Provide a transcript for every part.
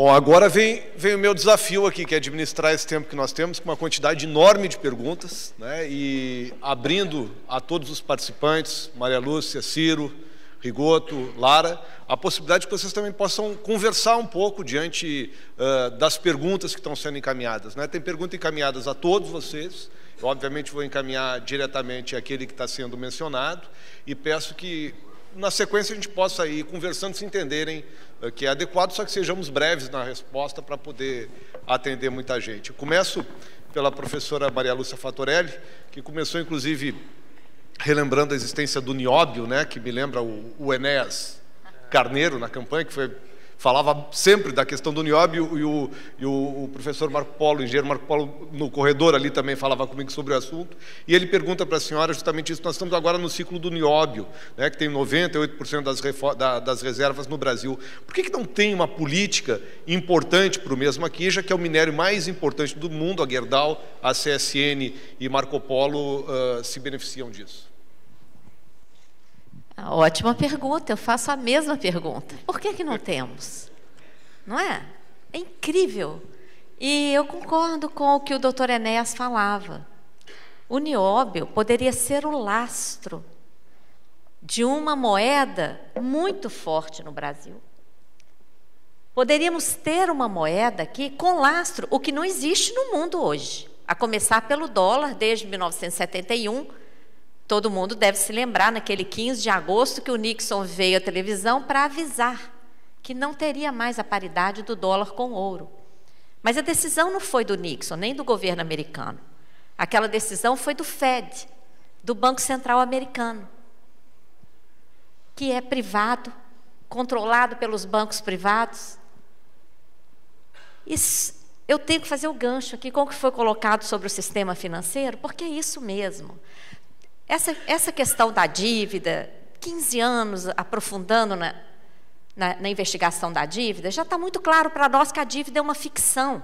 Bom, agora vem o meu desafio aqui, que é administrar esse tempo que nós temos, com uma quantidade enorme de perguntas, né, e abrindo a todos os participantes, Maria Lúcia, Ciro, Rigoto, Lara, a possibilidade que vocês também possam conversar um pouco diante das perguntas que estão sendo encaminhadas, né? Tem perguntas encaminhadas a todos vocês, eu obviamente vou encaminhar diretamente àquele que está sendo mencionado, e peço que, na sequência, a gente possa ir conversando, se entenderem que é adequado, só que sejamos breves na resposta para poder atender muita gente. Eu começo pela professora Maria Lúcia Fattorelli, que começou, inclusive, relembrando a existência do nióbio, né, que me lembra o Enéas Carneiro, na campanha, que falava sempre da questão do nióbio, e o professor Marco Polo, o engenheiro Marco Polo, no corredor ali também falava comigo sobre o assunto, e ele pergunta para a senhora justamente isso. Nós estamos agora no ciclo do nióbio, né, que tem 98% das reservas no Brasil. Por que não tem uma política importante para o mesmo aqui, já que é o minério mais importante do mundo, a Gerdau, a CSN e Marco Polo se beneficiam disso? Ótima pergunta, eu faço a mesma pergunta. Por que não temos? Não é? É incrível. E eu concordo com o que o doutor Enéas falava. O nióbio poderia ser o lastro de uma moeda muito forte no Brasil. Poderíamos ter uma moeda aqui com lastro, o que não existe no mundo hoje. A começar pelo dólar, desde 1971, todo mundo deve se lembrar, naquele 15 de agosto, que o Nixon veio à televisão para avisar que não teria mais a paridade do dólar com o ouro. Mas a decisão não foi do Nixon, nem do governo americano. Aquela decisão foi do Fed, do Banco Central americano, que é privado, controlado pelos bancos privados. Eu tenho que fazer o gancho aqui com o que foi colocado sobre o sistema financeiro, porque é isso mesmo. Essa questão da dívida, 15 anos aprofundando na investigação da dívida, já está muito claro para nós que a dívida é uma ficção.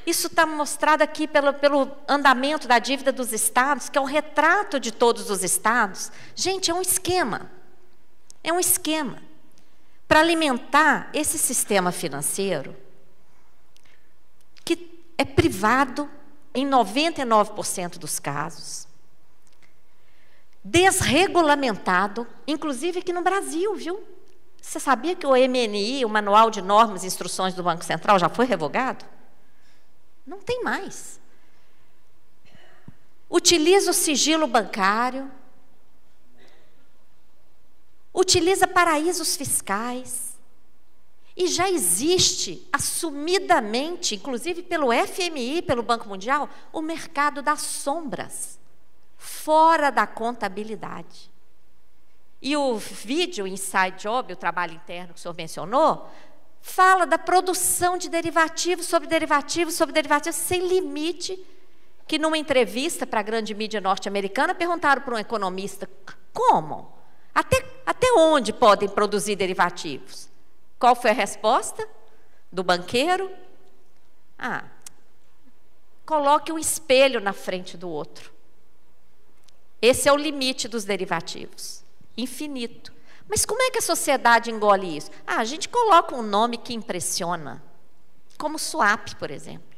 Isso está mostrado aqui pelo andamento da dívida dos estados, que é um retrato de todos os estados. Gente, é um esquema. É um esquema para alimentar esse sistema financeiro que é privado em 99% dos casos. Desregulamentado, inclusive aqui no Brasil, viu? Você sabia que o MNI, o Manual de Normas e Instruções do Banco Central, já foi revogado? Não tem mais. Utiliza o sigilo bancário, utiliza paraísos fiscais, e já existe, assumidamente, inclusive pelo FMI, pelo Banco Mundial, o mercado das sombras, fora da contabilidade. E o vídeo Inside Job, o trabalho interno que o senhor mencionou, fala da produção de derivativos sobre derivativos sobre derivativos sem limite, que numa entrevista para a grande mídia norte-americana perguntaram para um economista, como? Até onde podem produzir derivativos? Qual foi a resposta do banqueiro? Coloque um espelho na frente do outro. Esse é o limite dos derivativos, infinito. Mas como é que a sociedade engole isso? A gente coloca um nome que impressiona, como swap, por exemplo.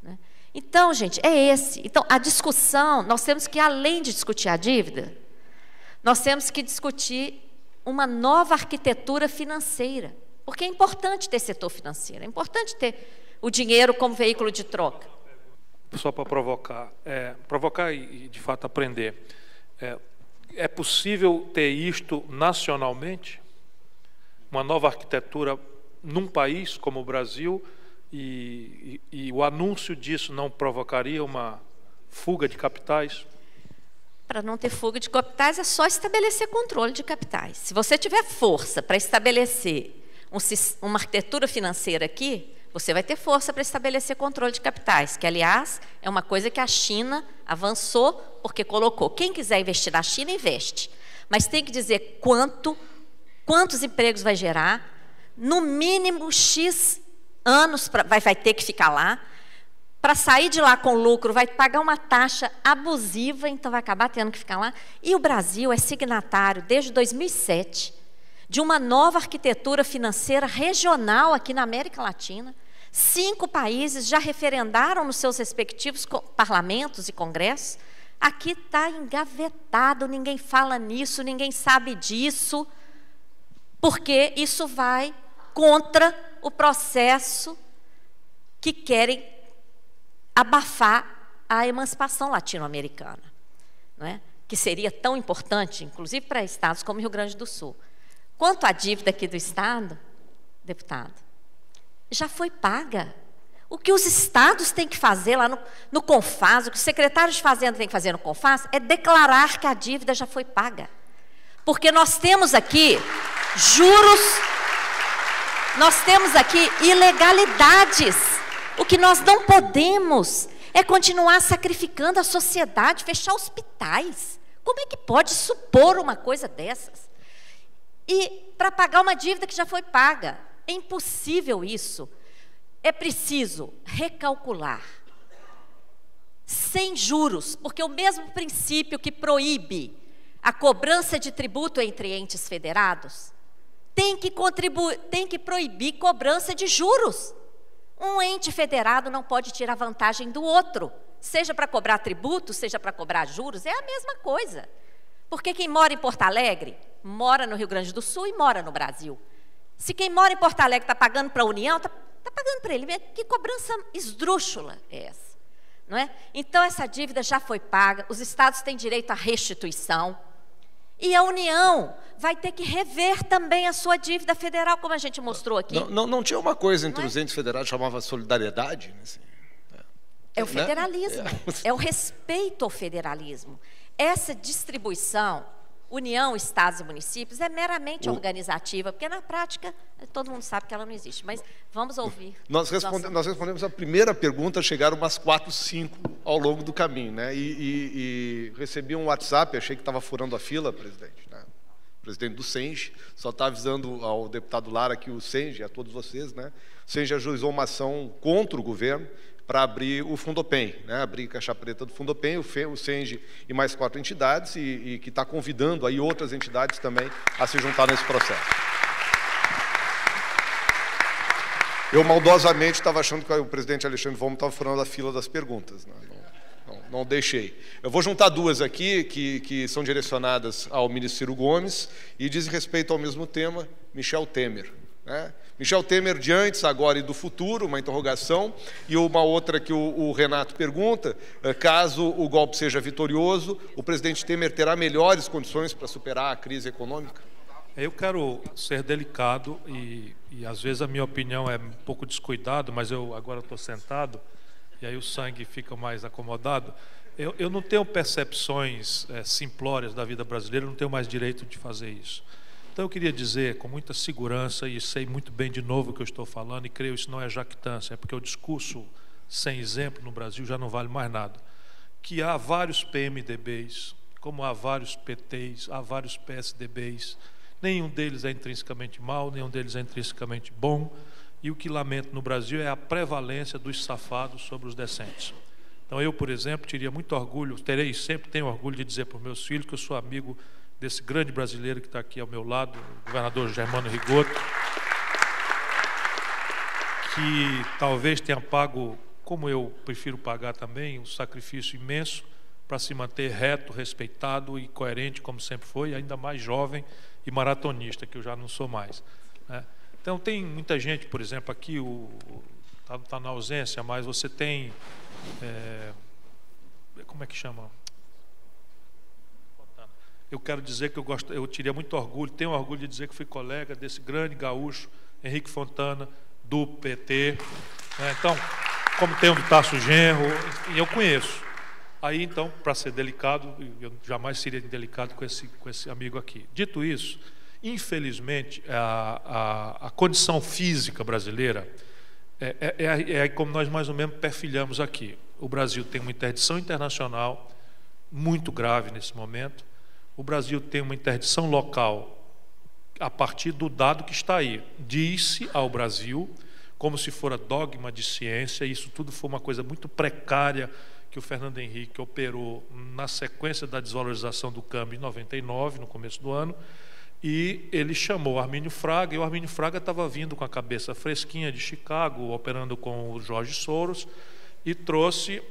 Né? Então, gente, é esse. Então, a discussão, nós temos que, além de discutir a dívida, nós temos que discutir uma nova arquitetura financeira, porque é importante ter setor financeiro, é importante ter o dinheiro como veículo de troca. Só para provocar e, de fato, aprender. É possível ter isto nacionalmente? Uma nova arquitetura num país como o Brasil, e o anúncio disso não provocaria uma fuga de capitais? Para não ter fuga de capitais, é só estabelecer controle de capitais. Se você tiver força para estabelecer uma arquitetura financeira aqui, você vai ter força para estabelecer controle de capitais, que, aliás, é uma coisa que a China avançou, porque colocou, quem quiser investir na China, investe. Mas tem que dizer quantos empregos vai gerar, no mínimo X anos vai ter que ficar lá, para sair de lá com lucro, vai pagar uma taxa abusiva, então vai acabar tendo que ficar lá. E o Brasil é signatário, desde 2007, de uma nova arquitetura financeira regional aqui na América Latina. 5 países já referendaram nos seus respectivos parlamentos e congressos. Aqui está engavetado, ninguém fala nisso, ninguém sabe disso, porque isso vai contra o processo que querem abafar a emancipação latino-americana, não é? Que seria tão importante, inclusive para estados como Rio Grande do Sul. Quanto à dívida aqui do Estado, deputado, já foi paga. O que os estados têm que fazer lá no CONFAS, o que o secretário de Fazenda tem que fazer no CONFAS, é declarar que a dívida já foi paga. Porque nós temos aqui juros, nós temos aqui ilegalidades. O que nós não podemos é continuar sacrificando a sociedade, fechar hospitais. Como é que pode supor uma coisa dessas? E para pagar uma dívida que já foi paga, é impossível isso. É preciso recalcular, sem juros, porque o mesmo princípio que proíbe a cobrança de tributo entre entes federados, tem que proibir cobrança de juros. Um ente federado não pode tirar vantagem do outro, seja para cobrar tributo, seja para cobrar juros, é a mesma coisa. Porque quem mora em Porto Alegre, mora no Rio Grande do Sul e mora no Brasil. Se quem mora em Porto Alegre está pagando para a União, está pagando para ele. Que cobrança esdrúxula é essa? Não é? Então, essa dívida já foi paga, os estados têm direito à restituição, e a União vai ter que rever também a sua dívida federal, como a gente mostrou aqui. Não tinha uma coisa entre os entes federados que chamava solidariedade? Assim, é o federalismo, é o respeito ao federalismo. Essa distribuição, União, Estados e Municípios, é meramente organizativa, porque na prática todo mundo sabe que ela não existe. Mas vamos ouvir. Nós respondemos a primeira pergunta, chegaram umas 4, 5 ao longo do caminho, né? E recebi um WhatsApp, achei que estava furando a fila, presidente, né? O presidente do SENGE, só está avisando ao deputado Lara que o SENGE, a todos vocês, né? O SENGE ajuizou uma ação contra o governo para abrir o Fundopem, né? Abrir caixa preta do Fundopem, o SENGE e mais 4 entidades, e que está convidando aí outras entidades também a se juntar nesse processo. Eu maldosamente estava achando que o presidente Alexandre Vollmer estava furando a fila das perguntas, né? Não deixei. Eu vou juntar 2 aqui, que são direcionadas ao ministro Ciro Gomes e dizem respeito ao mesmo tema, Michel Temer, né? Michel Temer de antes, agora e do futuro, uma interrogação, e uma outra que o Renato pergunta, caso o golpe seja vitorioso, o presidente Temer terá melhores condições para superar a crise econômica? Eu quero ser delicado e às vezes a minha opinião é um pouco descuidado, mas eu agora estou sentado e aí o sangue fica mais acomodado. Eu não tenho percepções simplórias da vida brasileira, eu não tenho mais direito de fazer isso. Então eu queria dizer com muita segurança, e sei muito bem de novo o que eu estou falando, e creio que isso não é jactância, é porque o discurso sem exemplo no Brasil já não vale mais nada, que há vários PMDBs, como há vários PTs, há vários PSDBs, nenhum deles é intrinsecamente mau, nenhum deles é intrinsecamente bom, e o que lamento no Brasil é a prevalência dos safados sobre os decentes. Então eu, por exemplo, teria muito orgulho, sempre tenho orgulho de dizer para os meus filhos que eu sou amigo desse grande brasileiro que está aqui ao meu lado, o governador Germano Rigoto, que talvez tenha pago, como eu prefiro pagar também, um sacrifício imenso para se manter reto, respeitado e coerente, como sempre foi, ainda mais jovem e maratonista, que eu já não sou mais, né? Então tem muita gente, por exemplo, aqui está na ausência, mas você tem, como é que chama? Eu quero dizer que eu teria muito orgulho, tenho orgulho de dizer que fui colega desse grande gaúcho, Henrique Fontana, do PT, né? Então, como tem o do Tasso Genro, e eu conheço. Aí, então, para ser delicado, eu jamais seria indelicado com esse amigo aqui. Dito isso, infelizmente, a condição física brasileira é como nós mais ou menos perfilhamos aqui. O Brasil tem uma interdição internacional muito grave nesse momento. O Brasil tem uma interdição local a partir do dado que está aí. Diz-se ao Brasil, como se fora dogma de ciência, e isso tudo foi uma coisa muito precária que o Fernando Henrique operou na sequência da desvalorização do câmbio em 99, no começo do ano, E ele chamou o Armínio Fraga, e o Armínio Fraga estava vindo com a cabeça fresquinha de Chicago, operando com o George Soros, e trouxe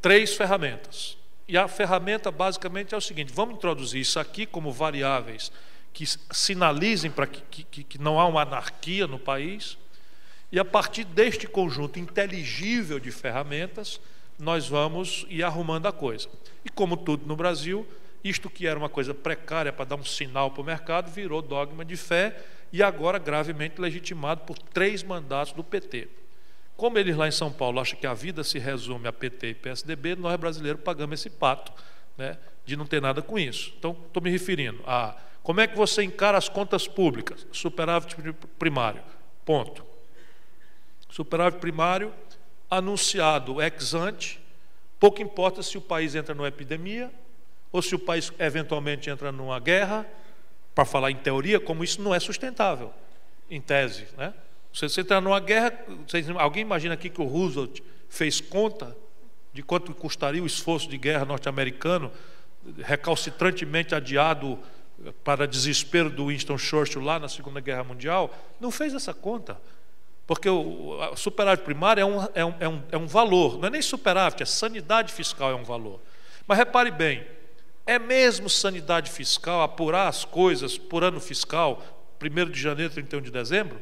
3 ferramentas. E a ferramenta basicamente é o seguinte: vamos introduzir isso aqui como variáveis que sinalizem para que não há uma anarquia no país, e a partir deste conjunto inteligível de ferramentas, nós vamos ir arrumando a coisa. E como tudo no Brasil, isto que era uma coisa precária para dar um sinal para o mercado, virou dogma de fé e agora gravemente legitimado por 3 mandatos do PT. Como eles lá em São Paulo acham que a vida se resume a PT e PSDB, nós brasileiros pagamos esse pato, né, de não ter nada com isso. Então, estou me referindo a como é que você encara as contas públicas, superávit primário, ponto. Superávit primário anunciado ex ante, pouco importa se o país entra numa epidemia ou se o país eventualmente entra numa guerra, para falar em teoria, como isso não é sustentável, em tese, né? Se você entrar numa guerra, alguém imagina aqui que o Roosevelt fez conta de quanto custaria o esforço de guerra norte-americano, recalcitrantemente adiado para desespero do Winston Churchill lá na Segunda Guerra Mundial? Não fez essa conta, porque o superávit primário é um valor, não é nem superávit, é sanidade fiscal, é um valor. Mas repare bem, é mesmo sanidade fiscal apurar as coisas por ano fiscal, 1º de janeiro, 31 de dezembro?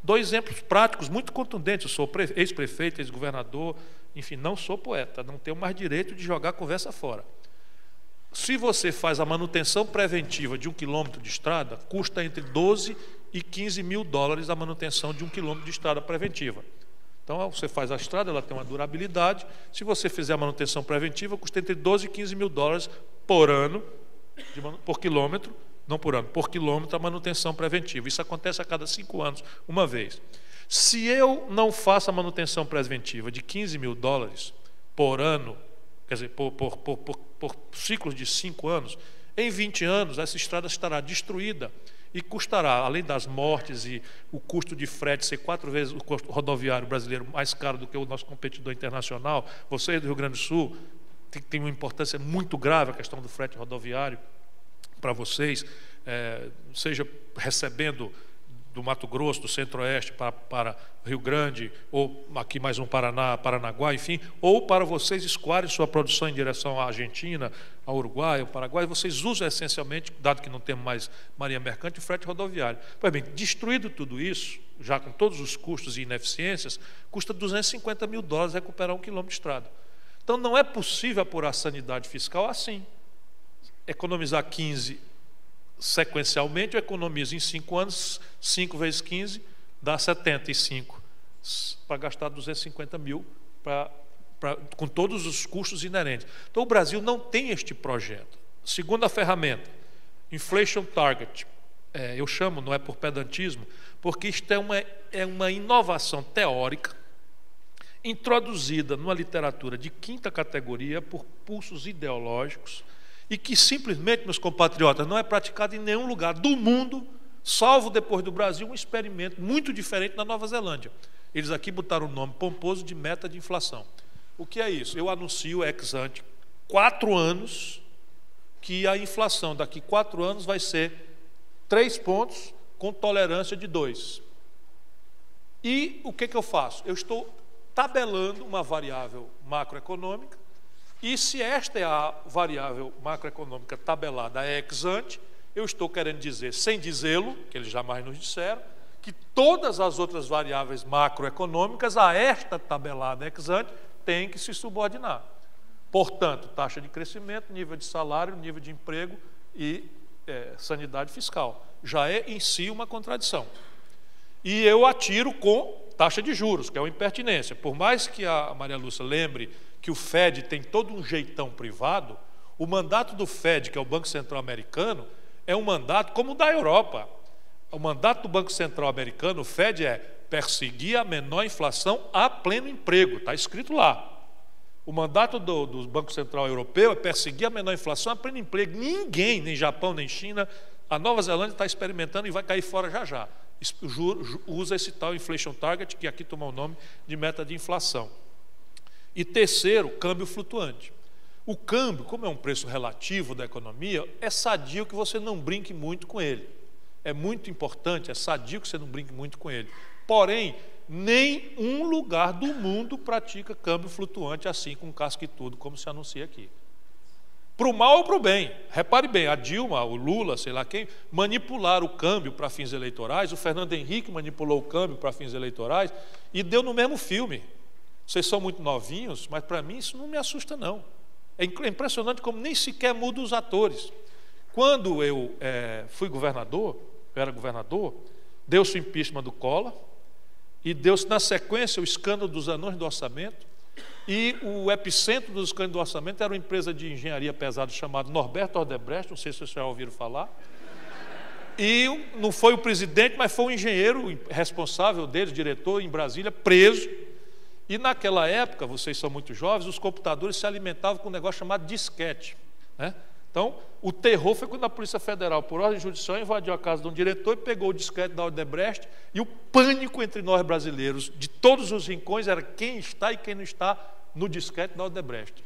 2 exemplos práticos muito contundentes. Eu sou ex-prefeito, ex-governador, enfim, não sou poeta, não tenho mais direito de jogar a conversa fora. Se você faz a manutenção preventiva de 1 quilômetro de estrada, custa entre 12 e 15 mil dólares a manutenção de 1 quilômetro de estrada preventiva. Então, você faz a estrada, ela tem uma durabilidade. Se você fizer a manutenção preventiva, custa entre 12 e 15 mil dólares por ano, por quilômetro, não por ano, por quilômetro a manutenção preventiva. Isso acontece a cada 5 anos, uma vez. Se eu não faço a manutenção preventiva de 15 mil dólares por ano, quer dizer, por ciclos de 5 anos, em 20 anos essa estrada estará destruída e custará, além das mortes e o custo de frete ser 4 vezes o custo rodoviário brasileiro mais caro do que o nosso competidor internacional. Vocês do Rio Grande do Sul tem uma importância muito grave a questão do frete rodoviário para vocês, seja recebendo do Mato Grosso, do Centro-Oeste para Rio Grande, ou aqui mais um Paraná, Paranaguá, enfim, ou para vocês escoarem sua produção em direção à Argentina, ao Uruguai, ao Paraguai, vocês usam essencialmente, dado que não temos mais marinha mercante, o frete rodoviário. Pois bem, destruído tudo isso, já com todos os custos e ineficiências, custa 250 mil dólares recuperar 1 quilômetro de estrada. Então não é possível apurar sanidade fiscal assim. Economizar 15 sequencialmente, eu economizo em 5 anos, 5 vezes 15 dá 75, para gastar 250 mil com todos os custos inerentes. Então o Brasil não tem este projeto. Segunda ferramenta, Inflation Target. Eu chamo, não é por pedantismo, porque isto é uma inovação teórica introduzida numa literatura de 5ª categoria por pulsos ideológicos e que simplesmente, meus compatriotas, não é praticado em nenhum lugar do mundo, salvo depois do Brasil, um experimento muito diferente na Nova Zelândia. Eles aqui botaram o nome pomposo de meta de inflação. O que é isso? Eu anuncio ex ante 4 anos que a inflação daqui 4 anos vai ser 3 pontos com tolerância de 2. E o que eu faço? Eu estou tabelando uma variável macroeconômica, e se esta é a variável macroeconômica tabelada ex ante, eu estou querendo dizer, sem dizê-lo, que eles jamais nos disseram, que todas as outras variáveis macroeconômicas a esta tabelada ex ante têm que se subordinar. Portanto, taxa de crescimento, nível de salário, nível de emprego e sanidade fiscal. Já é em si uma contradição. E eu atiro com taxa de juros, que é uma impertinência. Por mais que a Maria Lúcia lembre que o Fed tem todo um jeitão privado, o mandato do Fed, que é o Banco Central Americano, é um mandato como o da Europa. O mandato do Banco Central Americano, o Fed, é perseguir a menor inflação a pleno emprego, está escrito lá. O mandato do Banco Central Europeu é perseguir a menor inflação a pleno emprego. Ninguém, nem Japão, nem China, a Nova Zelândia está experimentando e vai cair fora já já. Usa esse tal Inflation Target, que aqui toma o nome de meta de inflação. E terceiro, câmbio flutuante. O câmbio, como é um preço relativo da economia, é sadio que você não brinque muito com ele. É muito importante, é sadio que você não brinque muito com ele. Porém, nenhum lugar do mundo pratica câmbio flutuante assim, com casca e tudo, como se anuncia aqui. Para o mal ou para o bem. Repare bem, a Dilma, o Lula, sei lá quem, manipularam o câmbio para fins eleitorais, o Fernando Henrique manipulou o câmbio para fins eleitorais e deu no mesmo filme. Vocês são muito novinhos, mas para mim isso não me assusta, não. É impressionante como nem sequer muda os atores. Quando eu fui governador, eu era governador, deu-se o impeachment do Collor e deu-se na sequência o escândalo dos anões do orçamento, e o epicentro dos escândalos do orçamento era uma empresa de engenharia pesada chamada Norberto Odebrecht, não sei se vocês já ouviram falar, e não foi o presidente, mas foi o engenheiro responsável deles, diretor em Brasília, preso. E naquela época, vocês são muito jovens, os computadores se alimentavam com um negócio chamado disquete, né? Então, o terror foi quando a Polícia Federal, por ordem judicial, invadiu a casa de um diretor e pegou o disquete da Odebrecht, e o pânico entre nós brasileiros, de todos os rincões, era quem está e quem não está no disquete da Odebrecht.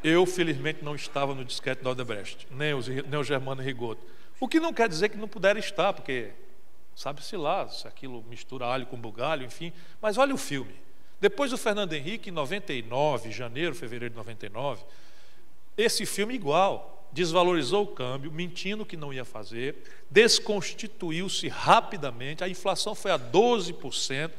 Eu, felizmente, não estava no disquete da Odebrecht, nem o Germano Rigoto. O que não quer dizer que não puderam estar, porque sabe-se lá se aquilo mistura alho com bugalho, enfim. Mas olha o filme. Depois do Fernando Henrique, em 99, janeiro, fevereiro de 99, esse filme igual, desvalorizou o câmbio, mentindo que não ia fazer, desconstituiu-se rapidamente, a inflação foi a 12%,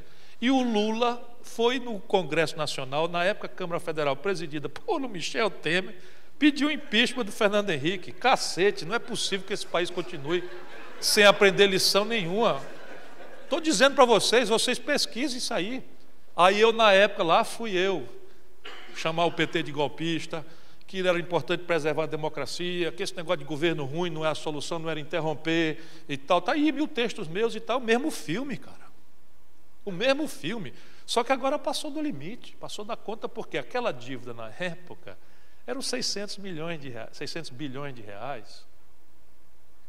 e o Lula foi no Congresso Nacional, na época a Câmara Federal presidida por Michel Temer, pediu o impeachment do Fernando Henrique. Cacete, não é possível que esse país continue sem aprender lição nenhuma. Estou dizendo para vocês pesquisem isso aí. Aí eu, na época, lá fui eu chamar o PT de golpista, que era importante preservar a democracia, que esse negócio de governo ruim não é a solução, não era interromper e tal. Está aí 1000 textos meus e tal, o mesmo filme, cara. O mesmo filme. Só que agora passou do limite, passou da conta, porque aquela dívida na época eram 600 bilhões de reais.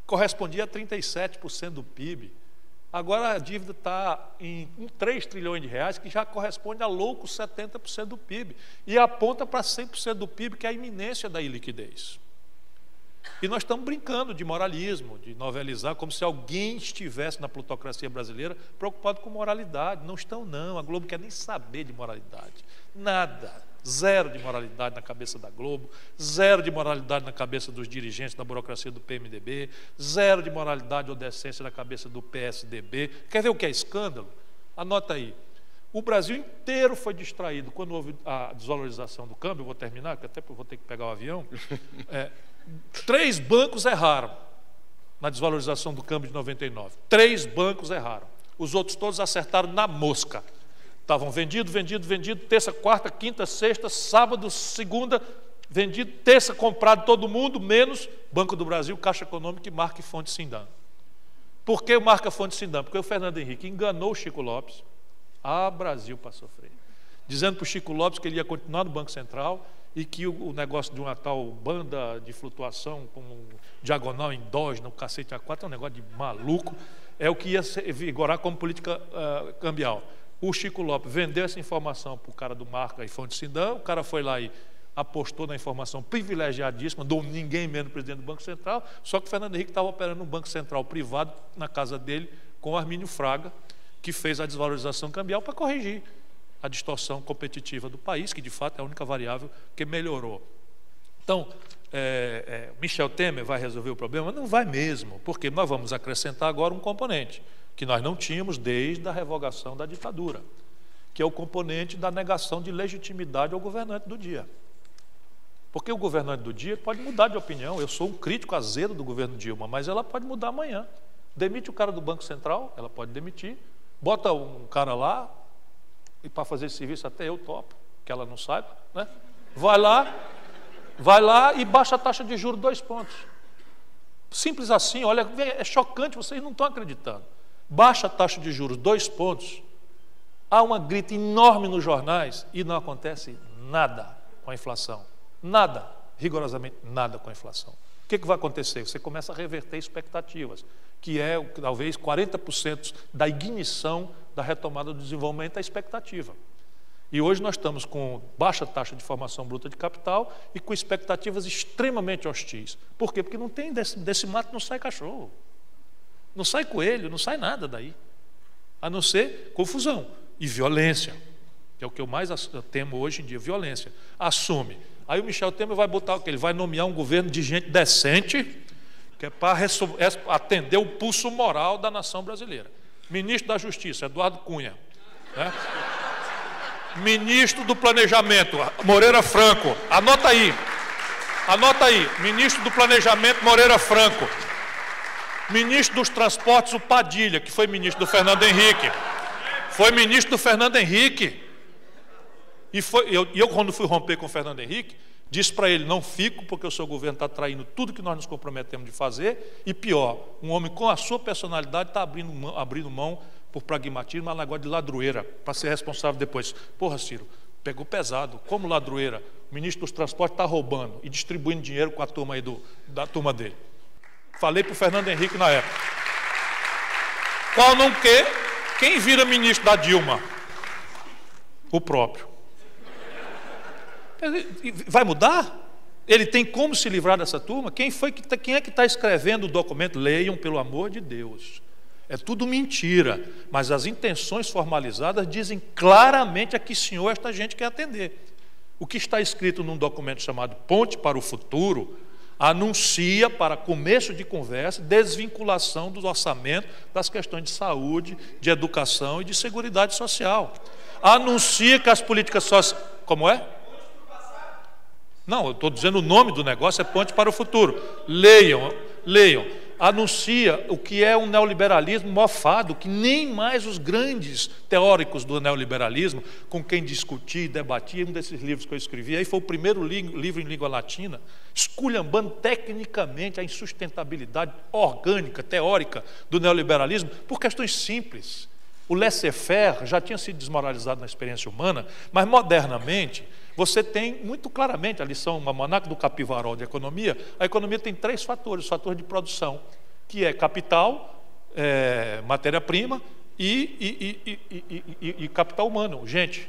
Correspondia a 37% do PIB. Agora a dívida está em 3 trilhões de reais, que já corresponde a loucos 70% do PIB. E aponta para 100% do PIB, que é a iminência da iliquidez. E nós estamos brincando de moralismo, de novelizar, como se alguém estivesse na plutocracia brasileira preocupado com moralidade. Não estão, não. A Globo não quer nem saber de moralidade. Nada. Zero de moralidade na cabeça da Globo, zero de moralidade na cabeça dos dirigentes da burocracia do PMDB, zero de moralidade ou decência na cabeça do PSDB. Quer ver o que é escândalo? Anota aí. O Brasil inteiro foi distraído quando houve a desvalorização do câmbio. Eu vou terminar, porque até vou ter que pegar o avião. 3 bancos erraram na desvalorização do câmbio de 99. 3 bancos erraram. Os outros todos acertaram na mosca. Estavam vendido, terça, quarta, quinta, sexta, sábado, segunda, vendido, terça, comprado todo mundo, menos Banco do Brasil, Caixa Econômica e Marca e Fonte Sindam. Por que o Marca Fonte Sindam? Porque o Fernando Henrique enganou o Chico Lopes, Brasil para sofrer, dizendo para o Chico Lopes que ele ia continuar no Banco Central e que o negócio de uma tal banda de flutuação com um diagonal endógeno, cacete A4, é um negócio de maluco, é o que ia vigorar como política cambial. O Chico Lopes vendeu essa informação para o cara do Marca e Fonte Sindam, o cara foi lá e apostou na informação privilegiadíssima, do ninguém menos presidente do Banco Central, só que o Fernando Henrique estava operando um Banco Central privado na casa dele com o Armínio Fraga, que fez a desvalorização cambial para corrigir a distorção competitiva do país, que de fato é a única variável que melhorou. Então, Michel Temer vai resolver o problema? Não vai mesmo, porque nós vamos acrescentar agora um componente que nós não tínhamos desde a revogação da ditadura, que é o componente da negação de legitimidade ao governante do dia. Porque o governante do dia pode mudar de opinião. Eu sou um crítico azedo do governo Dilma, mas ela pode mudar amanhã. Demite o cara do Banco Central, ela pode demitir, bota um cara lá, e para fazer esse serviço até eu topo, que ela não saiba, né? Vai lá e baixa a taxa de juros 2 pontos. Simples assim, olha, é chocante, vocês não estão acreditando. Baixa a taxa de juros 2 pontos, há uma grita enorme nos jornais e não acontece nada com a inflação. Nada, rigorosamente nada com a inflação. O que vai acontecer? Você começa a reverter expectativas, que é talvez 40% da ignição da retomada do desenvolvimento, a expectativa. E hoje nós estamos com baixa taxa de formação bruta de capital e com expectativas extremamente hostis. Por quê? Porque não tem desse mato não sai cachorro, não sai coelho, não sai nada daí, a não ser confusão e violência, que é o que eu mais temo hoje em dia, violência. Assume. Aí o Michel Temer vai botar o quê? Ele vai nomear um governo de gente decente, que é para atender o pulso moral da nação brasileira. Ministro da Justiça, Eduardo Cunha, né? Ministro do Planejamento, Moreira Franco. Anota aí, ministro do Planejamento, Moreira Franco. Ministro dos Transportes, o Padilha, que foi ministro do Fernando Henrique. Foi ministro do Fernando Henrique. E eu, quando fui romper com o Fernando Henrique, disse para ele: não fico, porque o seu governo está traindo tudo que nós nos comprometemos de fazer. E pior, um homem com a sua personalidade está abrindo mão por pragmatismo, mas negócio de ladroeira, para ser responsável depois. Porra, Ciro, pegou pesado. Como ladroeira? O ministro dos Transportes está roubando e distribuindo dinheiro com a turma aí da turma dele. Falei para o Fernando Henrique na época. Qual não quer? Quem vira ministro da Dilma? O próprio. Vai mudar? Ele tem como se livrar dessa turma? Quem é que está escrevendo o documento? Leiam, pelo amor de Deus. É tudo mentira, mas as intenções formalizadas dizem claramente a que senhor esta gente quer atender. O que está escrito num documento chamado Ponte para o Futuro anuncia, para começo de conversa, desvinculação do orçamento das questões de saúde, de educação e de seguridade social. Anuncia que as políticas sociais... Como é? Não, eu estou dizendo o nome do negócio, é Ponte para o Futuro. Leiam. Anuncia o que é um neoliberalismo mofado, que nem mais os grandes teóricos do neoliberalismo, com quem discutia e debatia, um desses livros que eu escrevi, aí foi o primeiro livro em língua latina, esculhambando tecnicamente a insustentabilidade orgânica, teórica do neoliberalismo, por questões simples. O laissez-faire já tinha sido desmoralizado na experiência humana, mas modernamente você tem muito claramente a lição, o almanaque do Capivarol de economia. A economia tem 3 fatores: o fator de produção, que é capital, matéria-prima e capital humano, gente.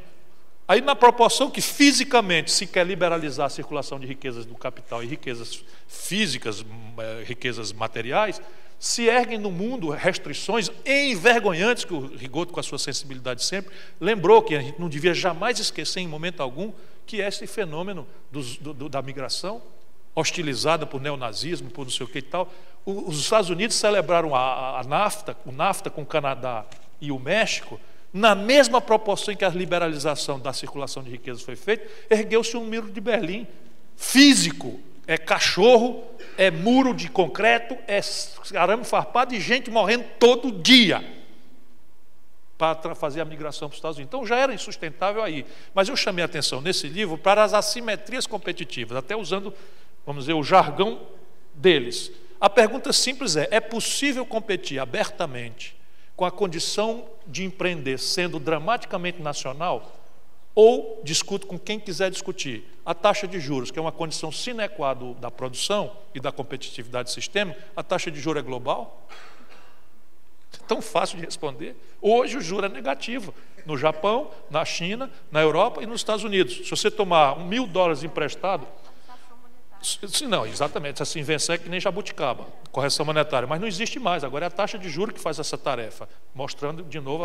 Aí, na proporção que fisicamente se quer liberalizar a circulação de riquezas do capital e riquezas físicas, riquezas materiais, se erguem no mundo restrições envergonhantes, que o Rigoto, com a sua sensibilidade sempre, lembrou que a gente não devia jamais esquecer em momento algum, que é esse fenômeno da migração, hostilizada por neonazismo, por não sei o que e tal. Os Estados Unidos celebraram o NAFTA com o Canadá e o México, na mesma proporção em que a liberalização da circulação de riquezas foi feita, ergueu-se um muro de Berlim físico. É cachorro, é muro de concreto, é arame farpado e gente morrendo todo dia para fazer a migração para os Estados Unidos. Então já era insustentável aí. Mas eu chamei a atenção nesse livro para as assimetrias competitivas, até usando, vamos dizer, o jargão deles. A pergunta simples é possível competir abertamente com a condição de empreender sendo dramaticamente nacional? Ou discuto com quem quiser discutir a taxa de juros, que é uma condição sine qua non da produção e da competitividade do sistema? A taxa de juros é global? É tão fácil de responder. Hoje o juro é negativo no Japão, na China, na Europa e nos Estados Unidos. Se você tomar $1.000 emprestado, não, exatamente, essa invenção é que nem jabuticaba, correção monetária, mas não existe mais. Agora é a taxa de juros que faz essa tarefa, mostrando de novo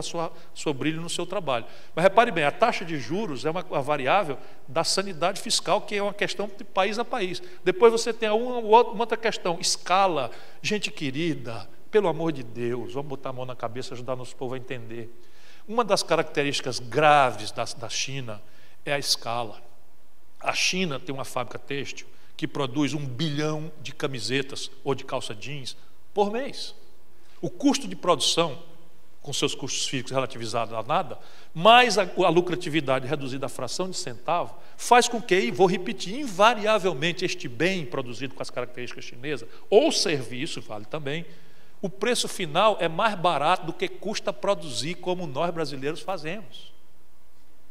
seu brilho no seu trabalho. Mas repare bem, a taxa de juros é uma variável da sanidade fiscal, que é uma questão de país a país. Depois você tem uma outra questão, escala. Gente querida, pelo amor de Deus, vamos botar a mão na cabeça e ajudar nosso povo a entender. Uma das características graves da China é a escala. A China tem uma fábrica têxtil que produz 1 bilhão de camisetas ou de calça jeans por mês. O custo de produção, com seus custos fixos relativizados a nada, mais a lucratividade reduzida a fração de centavo, faz com que, e vou repetir, invariavelmente este bem produzido com as características chinesas, ou serviço, vale também, o preço final é mais barato do que custa produzir como nós brasileiros fazemos.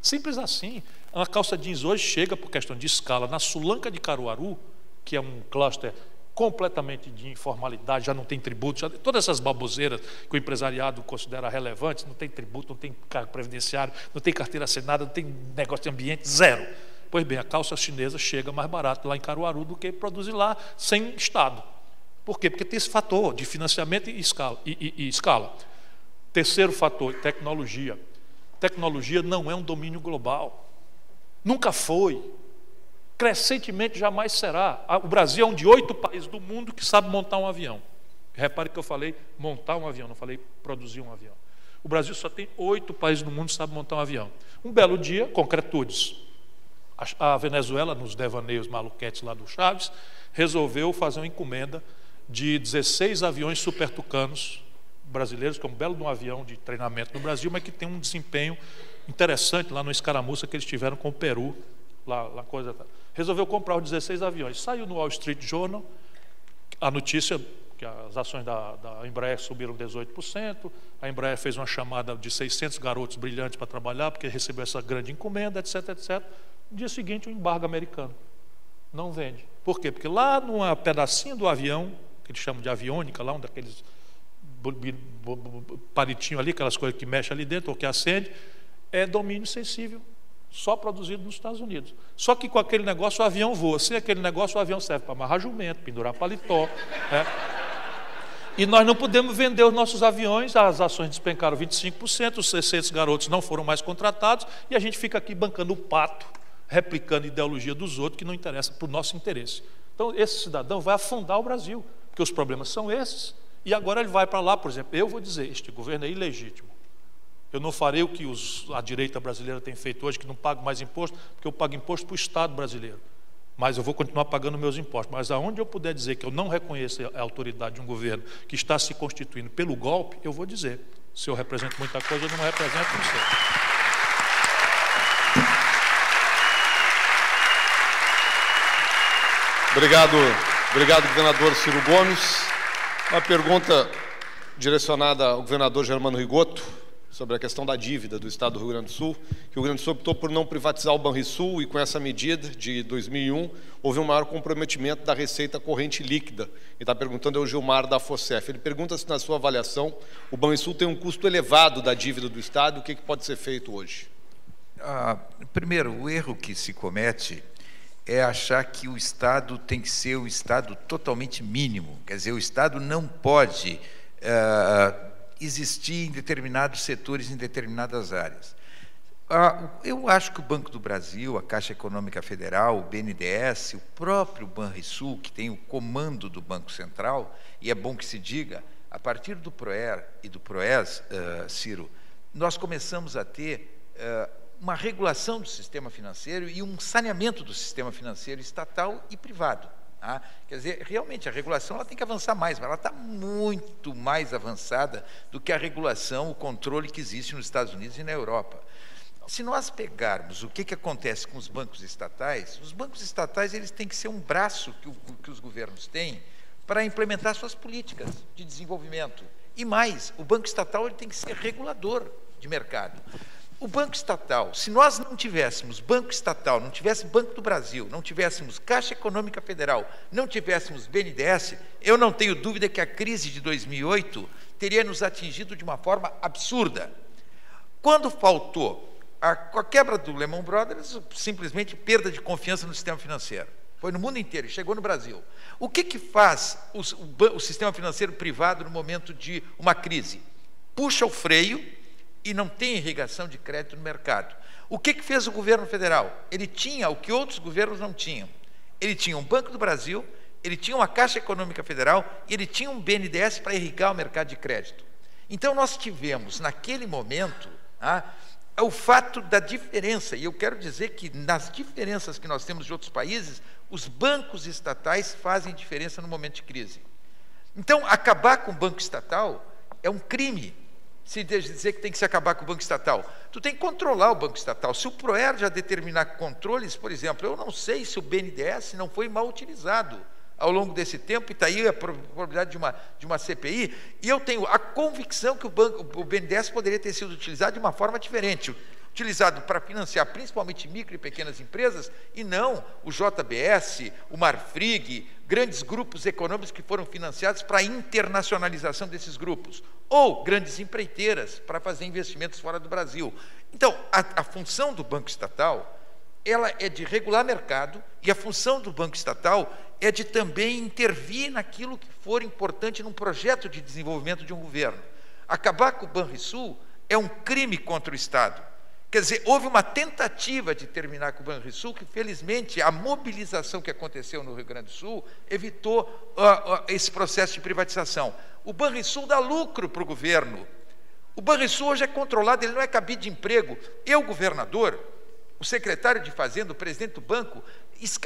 Simples assim. A calça jeans hoje chega, por questão de escala, na Sulanca de Caruaru, que é um cluster completamente de informalidade, já não tem tributo, todas essas baboseiras que o empresariado considera relevantes, não tem tributo, não tem cargo previdenciário, não tem carteira assinada, não tem negócio de ambiente, zero. Pois bem, a calça chinesa chega mais barato lá em Caruaru do que produzir lá sem Estado. Por quê? Porque tem esse fator de financiamento e escala. Terceiro fator, tecnologia. Tecnologia não é um domínio global. Nunca foi. Crescentemente jamais será. O Brasil é um de 8 países do mundo que sabe montar um avião. Repare que eu falei montar um avião, não falei produzir um avião. O Brasil só tem 8 países do mundo que sabem montar um avião. Um belo dia, concretudes. A Venezuela, nos devaneios maluquetes lá do Chaves, resolveu fazer uma encomenda de 16 aviões supertucanos brasileiros, que é um belo de um avião de treinamento no Brasil, mas que tem um desempenho interessante lá no escaramuça que eles tiveram com o Peru. Lá coisa. Resolveu comprar os 16 aviões. Saiu no Wall Street Journal a notícia que as ações da Embraer subiram 18%, a Embraer fez uma chamada de 600 garotos brilhantes para trabalhar, porque recebeu essa grande encomenda, etc, etc. No dia seguinte, o embargo americano. Não vende. Por quê? Porque lá num pedacinho do avião, que eles chamam de aviônica, lá um daqueles palitinhos ali, aquelas coisas que mexem ali dentro, ou que acende, é domínio sensível, só produzido nos Estados Unidos. Só que com aquele negócio o avião voa. Sem aquele negócio o avião serve para amarrar jumento, pendurar paletó. E nós não podemos vender os nossos aviões, as ações despencaram 25%, os 600 garotos não foram mais contratados, e a gente fica aqui bancando o pato, replicando a ideologia dos outros, que não interessa para o nosso interesse. Então, esse cidadão vai afundar o Brasil, porque os problemas são esses, e agora ele vai para lá, por exemplo, eu vou dizer, este governo é ilegítimo. Eu não farei o que a direita brasileira tem feito hoje, que não pago mais imposto, porque eu pago imposto para o Estado brasileiro. Mas eu vou continuar pagando meus impostos. Mas aonde eu puder dizer que eu não reconheço a autoridade de um governo que está se constituindo pelo golpe, eu vou dizer. Se eu represento muita coisa, eu não represento, não sei. Obrigado, governador Ciro Gomes. Uma pergunta direcionada ao governador Germano Rigoto, sobre a questão da dívida do Estado do Rio Grande do Sul, que o Rio Grande do Sul optou por não privatizar o Banrisul, e com essa medida de 2001, houve um maior comprometimento da receita corrente líquida. E está perguntando ao Gilmar da FOSEF. Ele pergunta se, na sua avaliação, o Banrisul tem um custo elevado da dívida do Estado, e o que pode ser feito hoje? Primeiro, o erro que se comete é achar que o Estado tem que ser um Estado totalmente mínimo. Quer dizer, o Estado não pode existir em determinados setores, em determinadas áreas. Eu acho que o Banco do Brasil, a Caixa Econômica Federal, o BNDES, o próprio Banrisul, que tem o comando do Banco Central, e é bom que se diga, a partir do PROER e do PROES, Ciro, nós começamos a ter uma regulação do sistema financeiro e um saneamento do sistema financeiro estatal e privado. Quer dizer, realmente a regulação ela tem que avançar mais, mas ela está muito mais avançada do que a regulação, o controle que existe nos Estados Unidos e na Europa. Se nós pegarmos o que acontece com os bancos estatais eles têm que ser um braço que os governos têm para implementar suas políticas de desenvolvimento. E mais, o banco estatal ele tem que ser regulador de mercado. O Banco Estatal, se nós não tivéssemos Banco Estatal, não tivéssemos Banco do Brasil, não tivéssemos Caixa Econômica Federal, não tivéssemos BNDES, eu não tenho dúvida que a crise de 2008 teria nos atingido de uma forma absurda. Quando faltou com a quebra do Lehman Brothers, simplesmente perda de confiança no sistema financeiro. Foi no mundo inteiro, chegou no Brasil. O que faz o sistema financeiro privado no momento de uma crise? Puxa o freio e não tem irrigação de crédito no mercado. O que fez o governo federal? Ele tinha o que outros governos não tinham. Ele tinha um Banco do Brasil, ele tinha uma Caixa Econômica Federal e ele tinha um BNDES para irrigar o mercado de crédito. Então, nós tivemos, naquele momento, o fato da diferença, e eu quero dizer que nas diferenças que nós temos de outros países, os bancos estatais fazem diferença no momento de crise. Então, acabar com o banco estatal é um crime. Se dizer que tem que se acabar com o banco estatal, tu tem que controlar o banco estatal. Se o PROER já determinar controles, por exemplo, eu não sei se o BNDES não foi mal utilizado ao longo desse tempo, e está aí a probabilidade de uma CPI, e eu tenho a convicção que o BNDES poderia ter sido utilizado de uma forma diferente. utilizado para financiar principalmente micro e pequenas empresas, e não o JBS, o Marfrig, grandes grupos econômicos que foram financiados para a internacionalização desses grupos, ou grandes empreiteiras para fazer investimentos fora do Brasil. Então, a função do Banco Estatal, ela é de regular mercado, e a função do Banco Estatal é de também intervir naquilo que for importante num projeto de desenvolvimento de um governo. Acabar com o Banrisul é um crime contra o Estado. Quer dizer, houve uma tentativa de terminar com o Banrisul que, felizmente, a mobilização que aconteceu no Rio Grande do Sul evitou esse processo de privatização. O Banrisul dá lucro para o governo. O Banrisul hoje é controlado, ele não é cabide de emprego. Eu, governador, o secretário de Fazenda, o presidente do banco,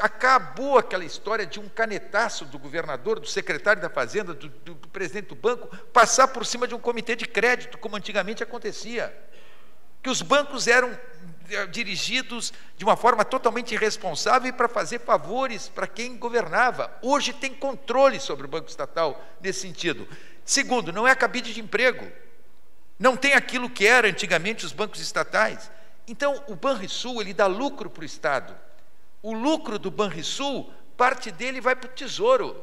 acabou aquela história de um canetaço do governador, do secretário da Fazenda, do presidente do banco, passar por cima de um comitê de crédito, como antigamente acontecia. Que os bancos eram dirigidos de uma forma totalmente irresponsável para fazer favores para quem governava. Hoje tem controle sobre o Banco Estatal nesse sentido. Segundo, não é cabide de emprego. Não tem aquilo que era antigamente os bancos estatais. Então, o Banrisul, ele dá lucro para o Estado. O lucro do Banrisul, parte dele vai para o Tesouro.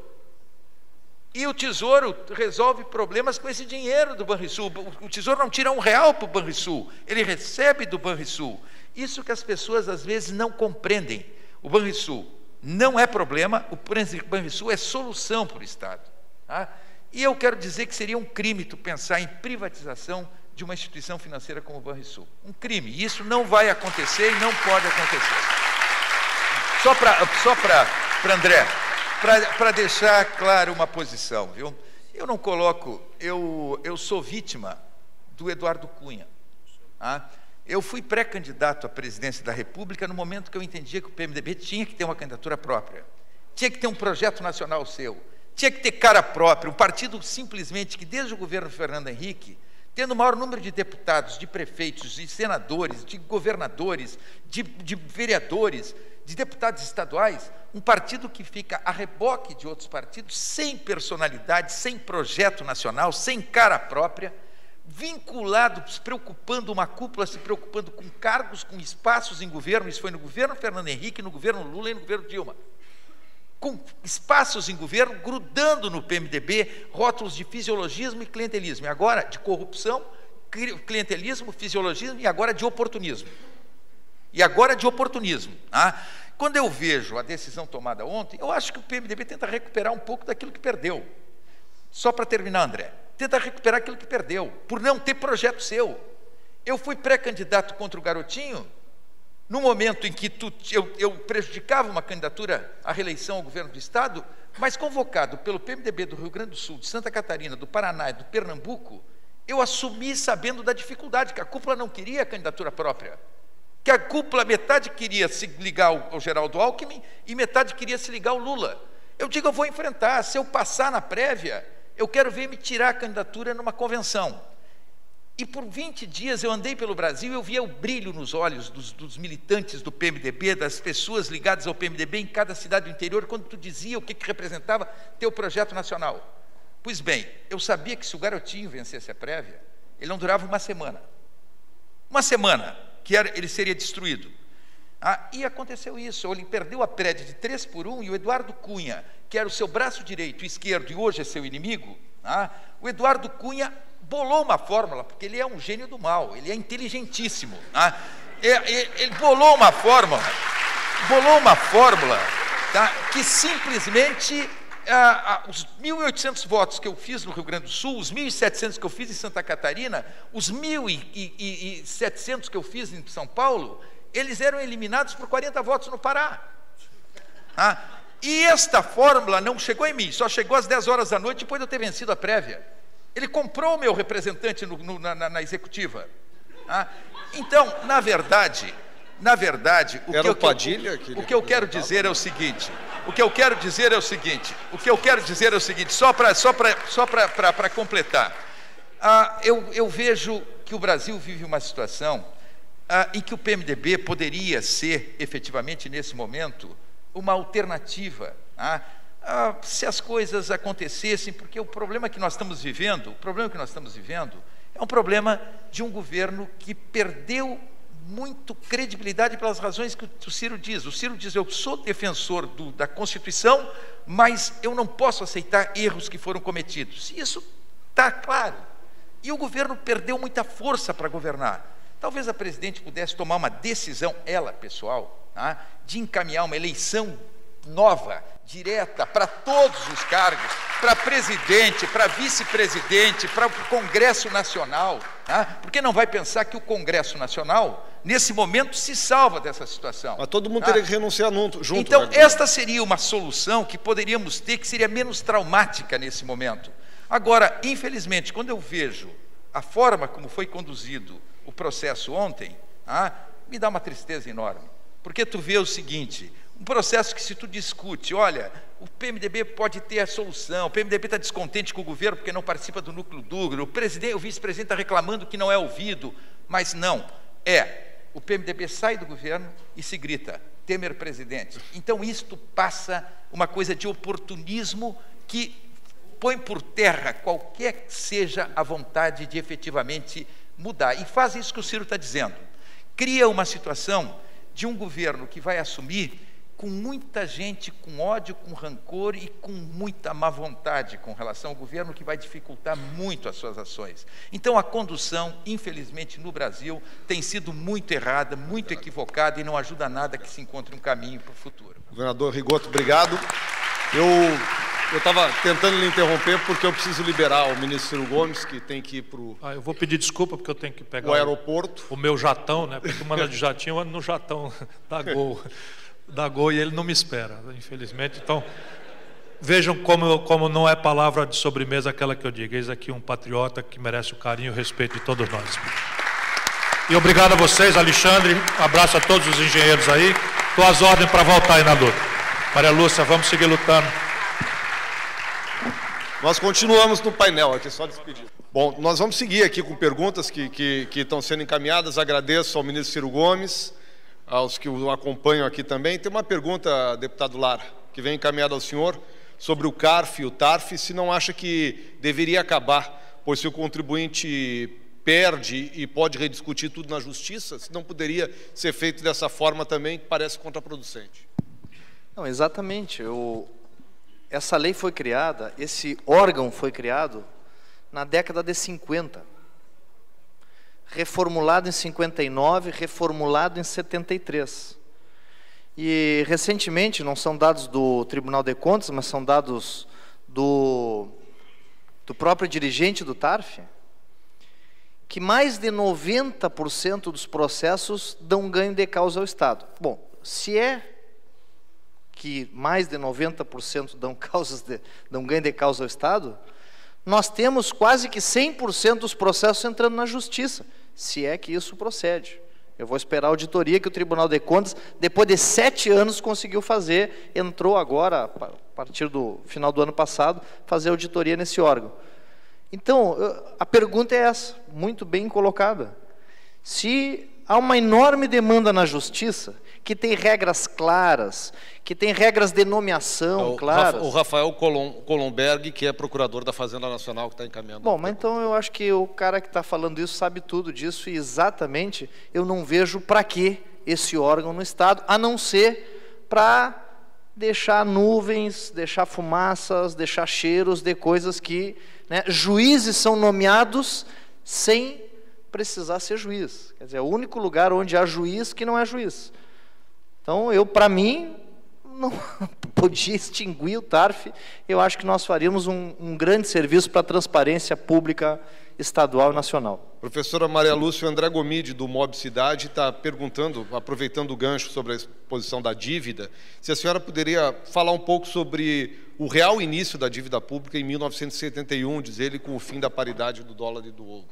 E o Tesouro resolve problemas com esse dinheiro do Banrisul. O Tesouro não tira R$1 para o Banrisul, ele recebe do Banrisul. Isso que as pessoas, às vezes, não compreendem. O Banrisul não é problema, o Banrisul é solução para o Estado. Tá? E eu quero dizer que seria um crime tu pensar em privatização de uma instituição financeira como o Banrisul. Um crime. E isso não vai acontecer e não pode acontecer. Só para André, para deixar claro uma posição, viu? Eu não coloco, eu sou vítima do Eduardo Cunha. Tá? Eu fui pré-candidato à presidência da República no momento que eu entendia que o PMDB tinha que ter uma candidatura própria, tinha que ter um projeto nacional seu, tinha que ter cara própria, um partido simplesmente que desde o governo Fernando Henrique, tendo o maior número de deputados, de prefeitos, de senadores, de governadores, de vereadores, de deputados estaduais, um partido que fica a reboque de outros partidos, sem personalidade, sem projeto nacional, sem cara própria, vinculado, se preocupando, uma cúpula se preocupando com cargos, com espaços em governo, isso foi no governo Fernando Henrique, no governo Lula e no governo Dilma, com espaços em governo, grudando no PMDB, rótulos de fisiologismo e clientelismo, e agora de corrupção, clientelismo, fisiologismo e agora de oportunismo. Tá? Quando eu vejo a decisão tomada ontem, eu acho que o PMDB tenta recuperar um pouco daquilo que perdeu. Só para terminar, André, tenta recuperar aquilo que perdeu, por não ter projeto seu. Eu fui pré-candidato contra o Garotinho, no momento em que eu prejudicava uma candidatura à reeleição ao governo do Estado, mas convocado pelo PMDB do Rio Grande do Sul, de Santa Catarina, do Paraná e do Pernambuco, eu assumi sabendo da dificuldade, que a cúpula não queria a candidatura própria, que a cúpula, metade queria se ligar ao Geraldo Alckmin e metade queria se ligar ao Lula. Eu digo, eu vou enfrentar, se eu passar na prévia, eu quero ver me tirar a candidatura numa convenção. E por 20 dias eu andei pelo Brasil e eu via o brilho nos olhos dos militantes do PMDB, das pessoas ligadas ao PMDB em cada cidade do interior, quando tu dizia o que representava ter o projeto nacional. Pois bem, eu sabia que se o Garotinho vencesse a prévia, ele não durava uma semana. Uma semana, ele seria destruído. E aconteceu isso, ele perdeu a prévia de 3-1 e o Eduardo Cunha, que era o seu braço direito e esquerdo e hoje é seu inimigo, o Eduardo Cunha bolou uma fórmula, porque ele é um gênio do mal, ele é inteligentíssimo. Ele bolou uma fórmula que simplesmente os 1.800 votos que eu fiz no Rio Grande do Sul, os 1.700 que eu fiz em Santa Catarina, os 1.700 que eu fiz em São Paulo, eles eram eliminados por 40 votos no Pará. E esta fórmula não chegou em mim, só chegou às 10 horas da noite depois de eu ter vencido a prévia. Ele comprou o meu representante na executiva. Então, na verdade, o que eu quero dizer é o seguinte, só para completar, eu vejo que o Brasil vive uma situação em que o PMDB poderia ser, efetivamente, nesse momento, uma alternativa, se as coisas acontecessem, porque o problema que nós estamos vivendo é um problema de um governo que perdeu muito credibilidade pelas razões que o Ciro diz. O Ciro diz, eu sou defensor da Constituição, mas eu não posso aceitar erros que foram cometidos. Isso está claro. E o governo perdeu muita força para governar. Talvez a presidente pudesse tomar uma decisão, ela, pessoal, tá, de encaminhar uma eleição nova, direta, para todos os cargos, para presidente, para vice-presidente, para o Congresso Nacional, tá? Porque não vai pensar que o Congresso Nacional, nesse momento, se salva dessa situação. Mas todo mundo tá? teria que renunciar junto. Então, né? esta seria uma solução que poderíamos ter, que seria menos traumática nesse momento. Agora, infelizmente, quando eu vejo a forma como foi conduzido o processo ontem, me dá uma tristeza enorme. Porque tu vê o seguinte, um processo que se tu discute, olha, o PMDB pode ter a solução, o PMDB está descontente com o governo porque não participa do núcleo duro, o vice-presidente está reclamando que não é ouvido, mas não, o PMDB sai do governo e se grita, Temer presidente. Então isto passa uma coisa de oportunismo que põe por terra qualquer que seja a vontade de efetivamente mudar. E faz isso que o Ciro está dizendo. Cria uma situação de um governo que vai assumir com muita gente com ódio, com rancor e com muita má vontade com relação ao governo, que vai dificultar muito as suas ações. Então a condução, infelizmente, no Brasil, tem sido muito errada, muito equivocada e não ajuda nada que se encontre um caminho para o futuro. Governador Rigoto, obrigado. Eu estava tentando lhe interromper porque eu preciso liberar o ministro Ciro Gomes, que tem que ir para o eu vou pedir desculpa porque eu tenho que pegar aeroporto. O meu jatão, né? Porque tu manda de jatinho, eu ando no jatão da Gol e ele não me espera, infelizmente. Então, vejam como não é palavra de sobremesa aquela que eu digo. Eis aqui um patriota que merece o carinho e o respeito de todos nós. E obrigado a vocês, Alexandre. Abraço a todos os engenheiros aí. Estou às ordens para voltar aí na luta. Maria Lúcia, vamos seguir lutando. Nós continuamos no painel aqui, só despedir. Bom, nós vamos seguir aqui com perguntas que estão sendo encaminhadas. Agradeço ao ministro Ciro Gomes, aos que o acompanham aqui também. Tem uma pergunta, deputado Lara, que vem encaminhada ao senhor, sobre o CARF e o TARF, se não acha que deveria acabar, pois se o contribuinte perde e pode rediscutir tudo na justiça, se não poderia ser feito dessa forma também, que parece contraproducente. Não, exatamente. Essa lei foi criada, esse órgão foi criado na década de 50. Reformulado em 59, reformulado em 73. E, recentemente, não são dados do Tribunal de Contas, mas são dados do próprio dirigente do TARF, que mais de 90% dos processos dão ganho de causa ao Estado. Bom, se é que mais de 90% dão ganho de causa ao Estado, nós temos quase que 100% dos processos entrando na Justiça, se é que isso procede. Eu vou esperar a auditoria que o Tribunal de Contas, depois de 7 anos, conseguiu fazer, entrou agora, a partir do final do ano passado, fazer auditoria nesse órgão. Então, a pergunta é essa, muito bem colocada. Se há uma enorme demanda na Justiça, que tem regras claras, que tem regras de nomeação claras. O Rafael Colomberg, que é procurador da Fazenda Nacional, que está encaminhando. Bom, mas então eu acho que o cara que está falando isso sabe tudo disso e exatamente eu não vejo para que esse órgão no Estado, a não ser para deixar nuvens, deixar fumaças, deixar cheiros de coisas que, né, juízes são nomeados sem precisar ser juiz. Quer dizer, é o único lugar onde há juiz que não é juiz. Então, para mim, não podia extinguir o TARF. Eu acho que nós faríamos um grande serviço para a transparência pública estadual e nacional. Professora Maria Lúcia, o André Gomide, do Mob Cidade, está perguntando, aproveitando o gancho sobre a exposição da dívida, se a senhora poderia falar um pouco sobre o real início da dívida pública em 1971, diz ele, com o fim da paridade do dólar e do ouro.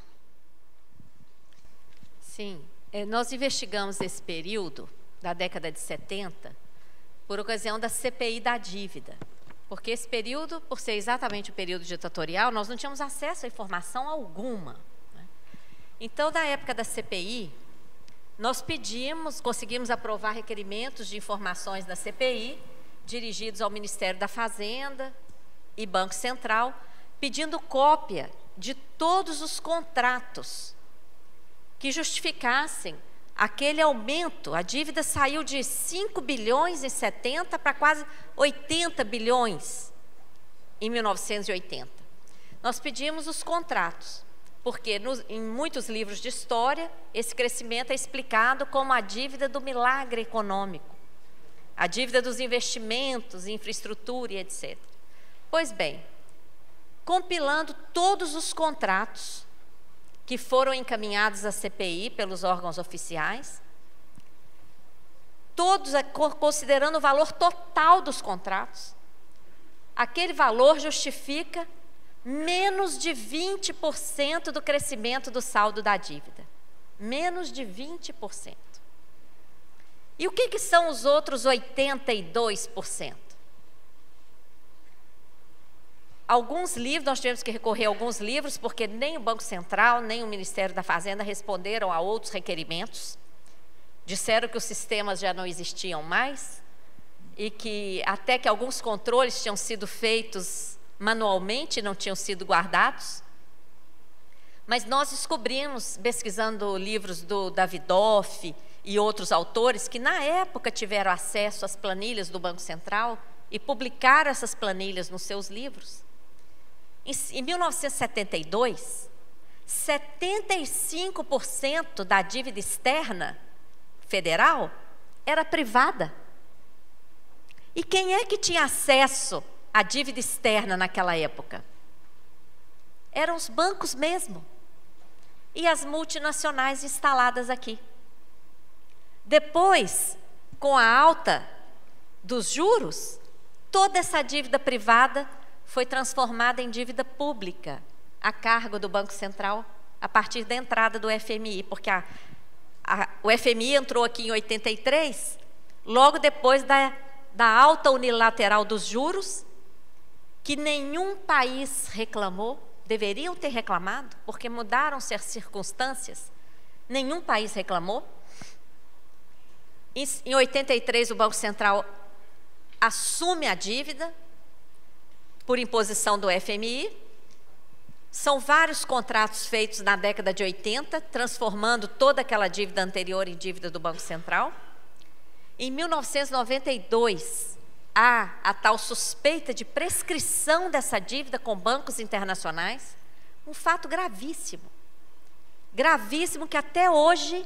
Sim, nós investigamos esse período da década de 70, por ocasião da CPI da dívida. Porque esse período, por ser exatamente o período ditatorial, nós não tínhamos acesso a informação alguma, né? Então, na época da CPI, nós conseguimos aprovar requerimentos de informações da CPI, dirigidos ao Ministério da Fazenda e Banco Central, pedindo cópia de todos os contratos que justificassem aquele aumento, a dívida saiu de 5 bilhões em 70 para quase 80 bilhões em 1980. Nós pedimos os contratos, porque em muitos livros de história, esse crescimento é explicado como a dívida do milagre econômico, a dívida dos investimentos, infraestrutura e etc. Pois bem, compilando todos os contratos que foram encaminhados à CPI pelos órgãos oficiais, todos considerando o valor total dos contratos, aquele valor justifica menos de 20% do crescimento do saldo da dívida. Menos de 20%. E o que são os outros 82%? Alguns livros, nós tivemos que recorrer a alguns livros, porque nem o Banco Central, nem o Ministério da Fazenda responderam a outros requerimentos. Disseram que os sistemas já não existiam mais e que até que alguns controles tinham sido feitos manualmente, não tinham sido guardados. Mas nós descobrimos, pesquisando livros do Davidoff e outros autores, que na época tiveram acesso às planilhas do Banco Central e publicaram essas planilhas nos seus livros. Em 1972, 75% da dívida externa federal era privada. E quem é que tinha acesso à dívida externa naquela época? Eram os bancos mesmo. E as multinacionais instaladas aqui. Depois, com a alta dos juros, toda essa dívida privada foi transformada em dívida pública, a cargo do Banco Central, a partir da entrada do FMI, porque o FMI entrou aqui em 83, logo depois da alta unilateral dos juros, que nenhum país reclamou, deveriam ter reclamado, porque mudaram-se as circunstâncias, nenhum país reclamou. Em 83, o Banco Central assume a dívida por imposição do FMI. São vários contratos feitos na década de 80, transformando toda aquela dívida anterior em dívida do Banco Central. Em 1992, há a tal suspeita de prescrição dessa dívida com bancos internacionais, um fato gravíssimo. Gravíssimo que até hoje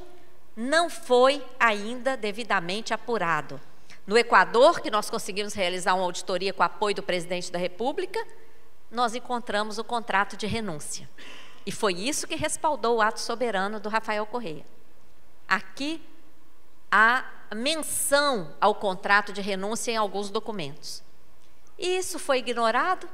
não foi ainda devidamente apurado. No Equador, que nós conseguimos realizar uma auditoria com o apoio do presidente da República, nós encontramos o contrato de renúncia. E foi isso que respaldou o ato soberano do Rafael Correia. Aqui há menção ao contrato de renúncia em alguns documentos. E isso foi ignorado.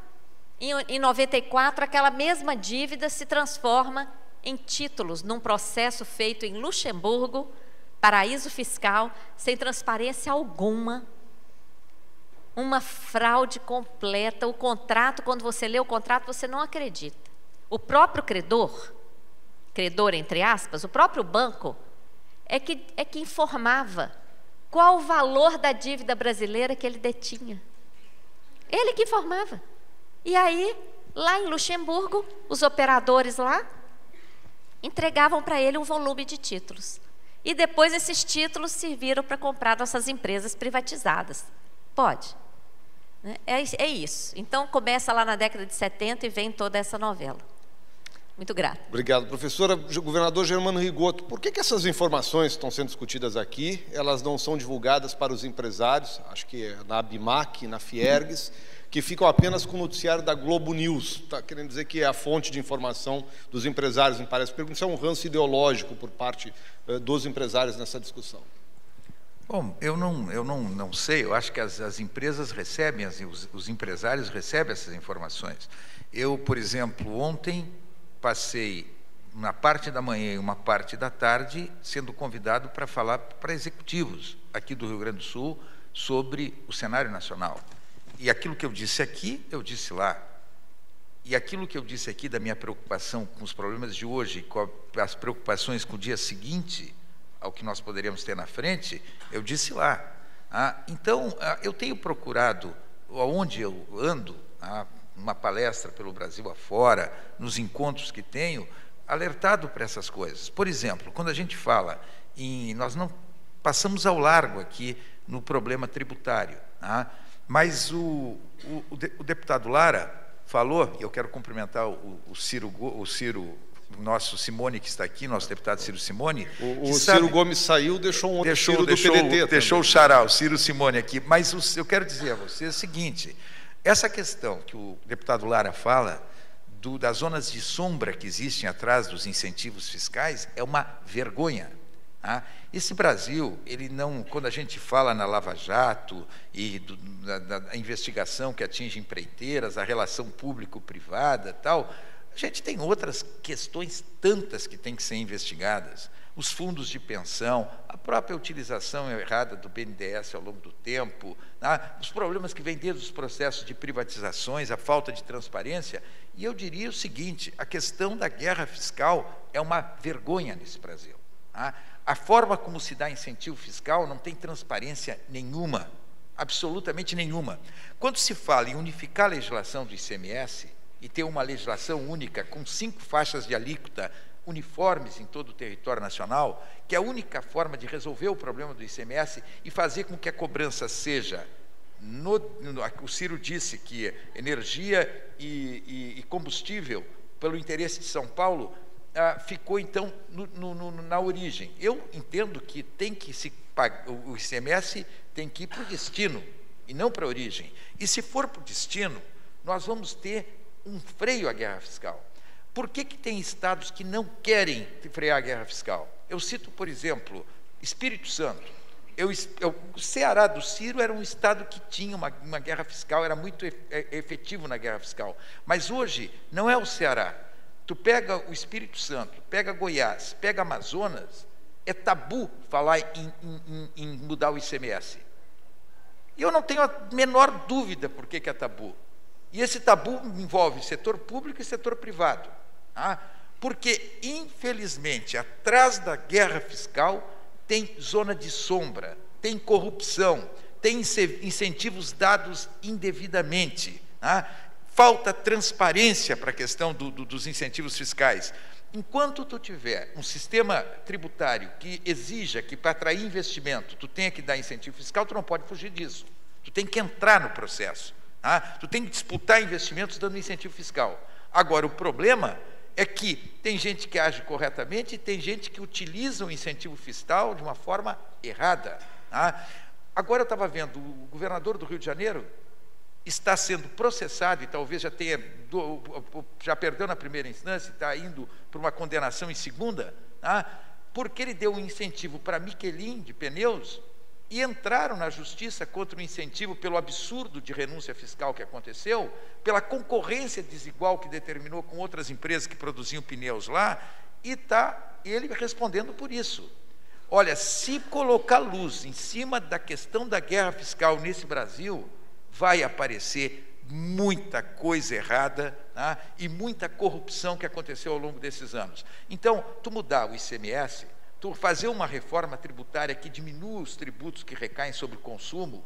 Em 94, aquela mesma dívida se transforma em títulos num processo feito em Luxemburgo, paraíso fiscal, sem transparência alguma, uma fraude completa. O contrato, quando você lê o contrato, você não acredita. O próprio credor entre aspas, o próprio banco, é que informava qual o valor da dívida brasileira que ele detinha. Ele que informava. E aí, lá em Luxemburgo, os operadores lá entregavam para ele um volume de títulos. E depois esses títulos serviram para comprar nossas empresas privatizadas. Pode. É isso. Então, começa lá na década de 70 e vem toda essa novela. Muito grato. Obrigado, professora. Governador Germano Rigoto, por que essas informações estão sendo discutidas aqui, elas não são divulgadas para os empresários, acho que é na ABMAC, na Fiergues, que ficam apenas com o noticiário da Globo News? Está querendo dizer que é a fonte de informação dos empresários, me parece. Pergunto se é um ranço ideológico por parte dos empresários nessa discussão. Bom, eu não sei, eu acho que as empresas recebem, os empresários recebem essas informações. Eu, por exemplo, ontem passei uma parte da manhã e uma parte da tarde sendo convidado para falar para executivos aqui do Rio Grande do Sul sobre o cenário nacional. E aquilo que eu disse aqui, eu disse lá. E aquilo que eu disse aqui da minha preocupação com os problemas de hoje, com as preocupações com o dia seguinte ao que nós poderíamos ter na frente, eu disse lá. Então, eu tenho procurado, onde eu ando, numa palestra pelo Brasil afora, nos encontros que tenho, alertado para essas coisas. Por exemplo, quando a gente fala nós não passamos ao largo aqui no problema tributário, tá? Mas o deputado Lara falou, e eu quero cumprimentar o Ciro, nosso Simone, que está aqui, nosso deputado Ciro Simone. O Ciro Gomes saiu, deixou um outro Ciro do PDT. Deixou o xará, o Ciro Simone aqui. Mas eu quero dizer a você o seguinte, essa questão que o deputado Lara fala, das zonas de sombra que existem atrás dos incentivos fiscais, é uma vergonha. Tá? Esse Brasil, ele não, quando a gente fala na Lava Jato e da investigação que atinge empreiteiras, a relação público-privada, tal, a gente tem outras questões tantas que têm que ser investigadas. Os fundos de pensão, a própria utilização errada do BNDES ao longo do tempo, tá? Os problemas que vêm desde os processos de privatizações, a falta de transparência. E eu diria o seguinte, a questão da guerra fiscal é uma vergonha nesse Brasil. Tá? A forma como se dá incentivo fiscal não tem transparência nenhuma, absolutamente nenhuma. Quando se fala em unificar a legislação do ICMS e ter uma legislação única com 5 faixas de alíquota uniformes em todo o território nacional, que é a única forma de resolver o problema do ICMS e fazer com que a cobrança seja, o Ciro disse que energia e combustível, pelo interesse de São Paulo, ficou então na origem. Eu entendo que tem que se pagar, o ICMS tem que ir para o destino e não para a origem. E se for para o destino, nós vamos ter um freio à guerra fiscal. Por que tem estados que não querem frear a guerra fiscal? Eu cito, por exemplo, Espírito Santo. O Ceará do Ciro era um estado que tinha uma guerra fiscal, era muito efetivo na guerra fiscal. Mas hoje não é o Ceará. Tu pega o Espírito Santo, pega Goiás, pega Amazonas, é tabu falar em mudar o ICMS. E eu não tenho a menor dúvida por que é tabu. E esse tabu envolve setor público e setor privado. Tá? Porque, infelizmente, atrás da guerra fiscal tem zona de sombra, tem corrupção, tem incentivos dados indevidamente. Tá? Falta transparência para a questão dos incentivos fiscais. Enquanto tu tiver um sistema tributário que exija que para atrair investimento tu tenha que dar incentivo fiscal, tu não pode fugir disso. Tu tem que entrar no processo. Tá? Tu tem que disputar investimentos dando incentivo fiscal. Agora, o problema é que tem gente que age corretamente e tem gente que utiliza o incentivo fiscal de uma forma errada. Tá? Agora eu estava vendo, o governador do Rio de Janeiro está sendo processado e talvez já perdeu na primeira instância, está indo para uma condenação em segunda, tá? Porque ele deu um incentivo para Michelin de pneus e entraram na justiça contra o incentivo pelo absurdo de renúncia fiscal que aconteceu, pela concorrência desigual que determinou com outras empresas que produziam pneus lá, e está ele respondendo por isso. Olha, se colocar luz em cima da questão da guerra fiscal nesse Brasil, vai aparecer muita coisa errada, tá? E muita corrupção que aconteceu ao longo desses anos. Então, tu mudar o ICMS, tu fazer uma reforma tributária que diminua os tributos que recaem sobre o consumo,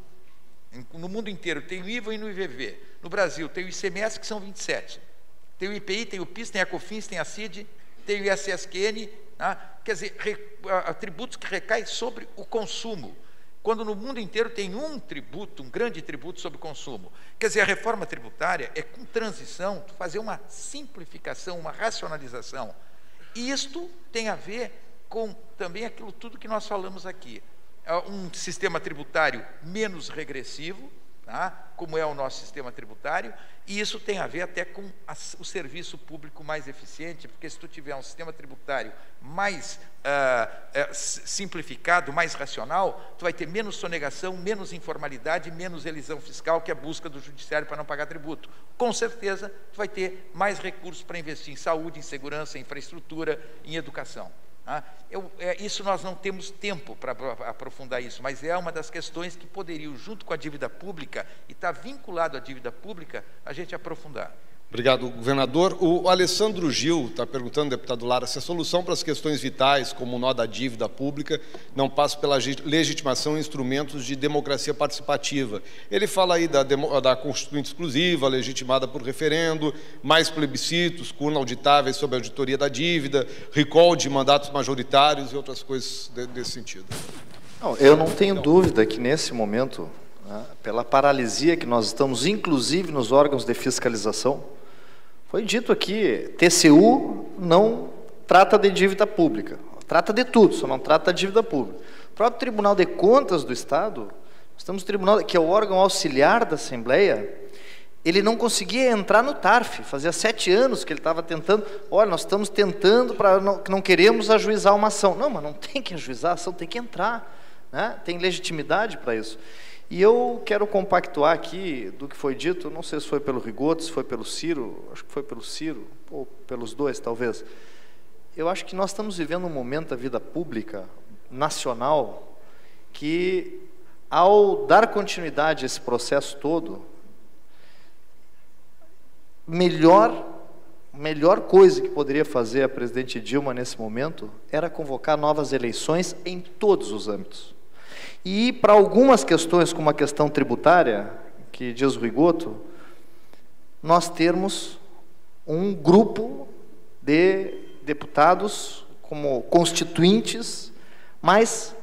no mundo inteiro tem o IVA e no IVV. No Brasil tem o ICMS, que são 27. Tem o IPI, tem o PIS, tem a COFINS, tem a CID, tem o ISSQN, tá? Quer dizer, tributos que recaem sobre o consumo. Quando no mundo inteiro tem um tributo, um grande tributo sobre o consumo. Quer dizer, a reforma tributária é, com transição, fazer uma simplificação, uma racionalização. E isto tem a ver com também aquilo tudo que nós falamos aqui. Um sistema tributário menos regressivo, tá? Como é o nosso sistema tributário, e isso tem a ver até com o serviço público mais eficiente, porque se tu tiver um sistema tributário mais simplificado, mais racional, tu vai ter menos sonegação, menos informalidade, menos elisão fiscal, que é a busca do judiciário para não pagar tributo. Com certeza, tu vai ter mais recursos para investir em saúde, em segurança, em infraestrutura, em educação. Isso nós não temos tempo para aprofundar isso, mas é uma das questões que poderiam, junto com a dívida pública, e está vinculado à dívida pública, a gente aprofundar. Obrigado, governador. O Alessandro Gil está perguntando, deputado Lara, se a solução para as questões vitais, como o nó da dívida pública, não passa pela legitimação em instrumentos de democracia participativa. Ele fala aí da Constituinte exclusiva, legitimada por referendo, mais plebiscitos, com urna auditáveis sob a auditoria da dívida, recall de mandatos majoritários e outras coisas desse sentido. Não, eu não tenho dúvida que, nesse momento, né, pela paralisia que nós estamos, inclusive nos órgãos de fiscalização, foi dito aqui, TCU não trata de dívida pública, trata de tudo, só não trata de dívida pública. O próprio Tribunal de Contas do Estado, nós temos o Tribunal, que é o órgão auxiliar da Assembleia, ele não conseguia entrar no TARF, fazia 7 anos que ele estava tentando, olha, nós estamos tentando, não queremos ajuizar uma ação. Não, mas não tem que ajuizar a ação, tem que entrar, né? Tem legitimidade para isso. E eu quero compactuar aqui do que foi dito, não sei se foi pelo Rigoto, se foi pelo Ciro, acho que foi pelo Ciro, ou pelos dois talvez. Eu acho que nós estamos vivendo um momento da vida pública nacional que, ao dar continuidade a esse processo todo, melhor coisa que poderia fazer a presidente Dilma nesse momento era convocar novas eleições em todos os âmbitos. E para algumas questões, como a questão tributária, que diz o Rigoto, nós termos um grupo de deputados como constituintes, mas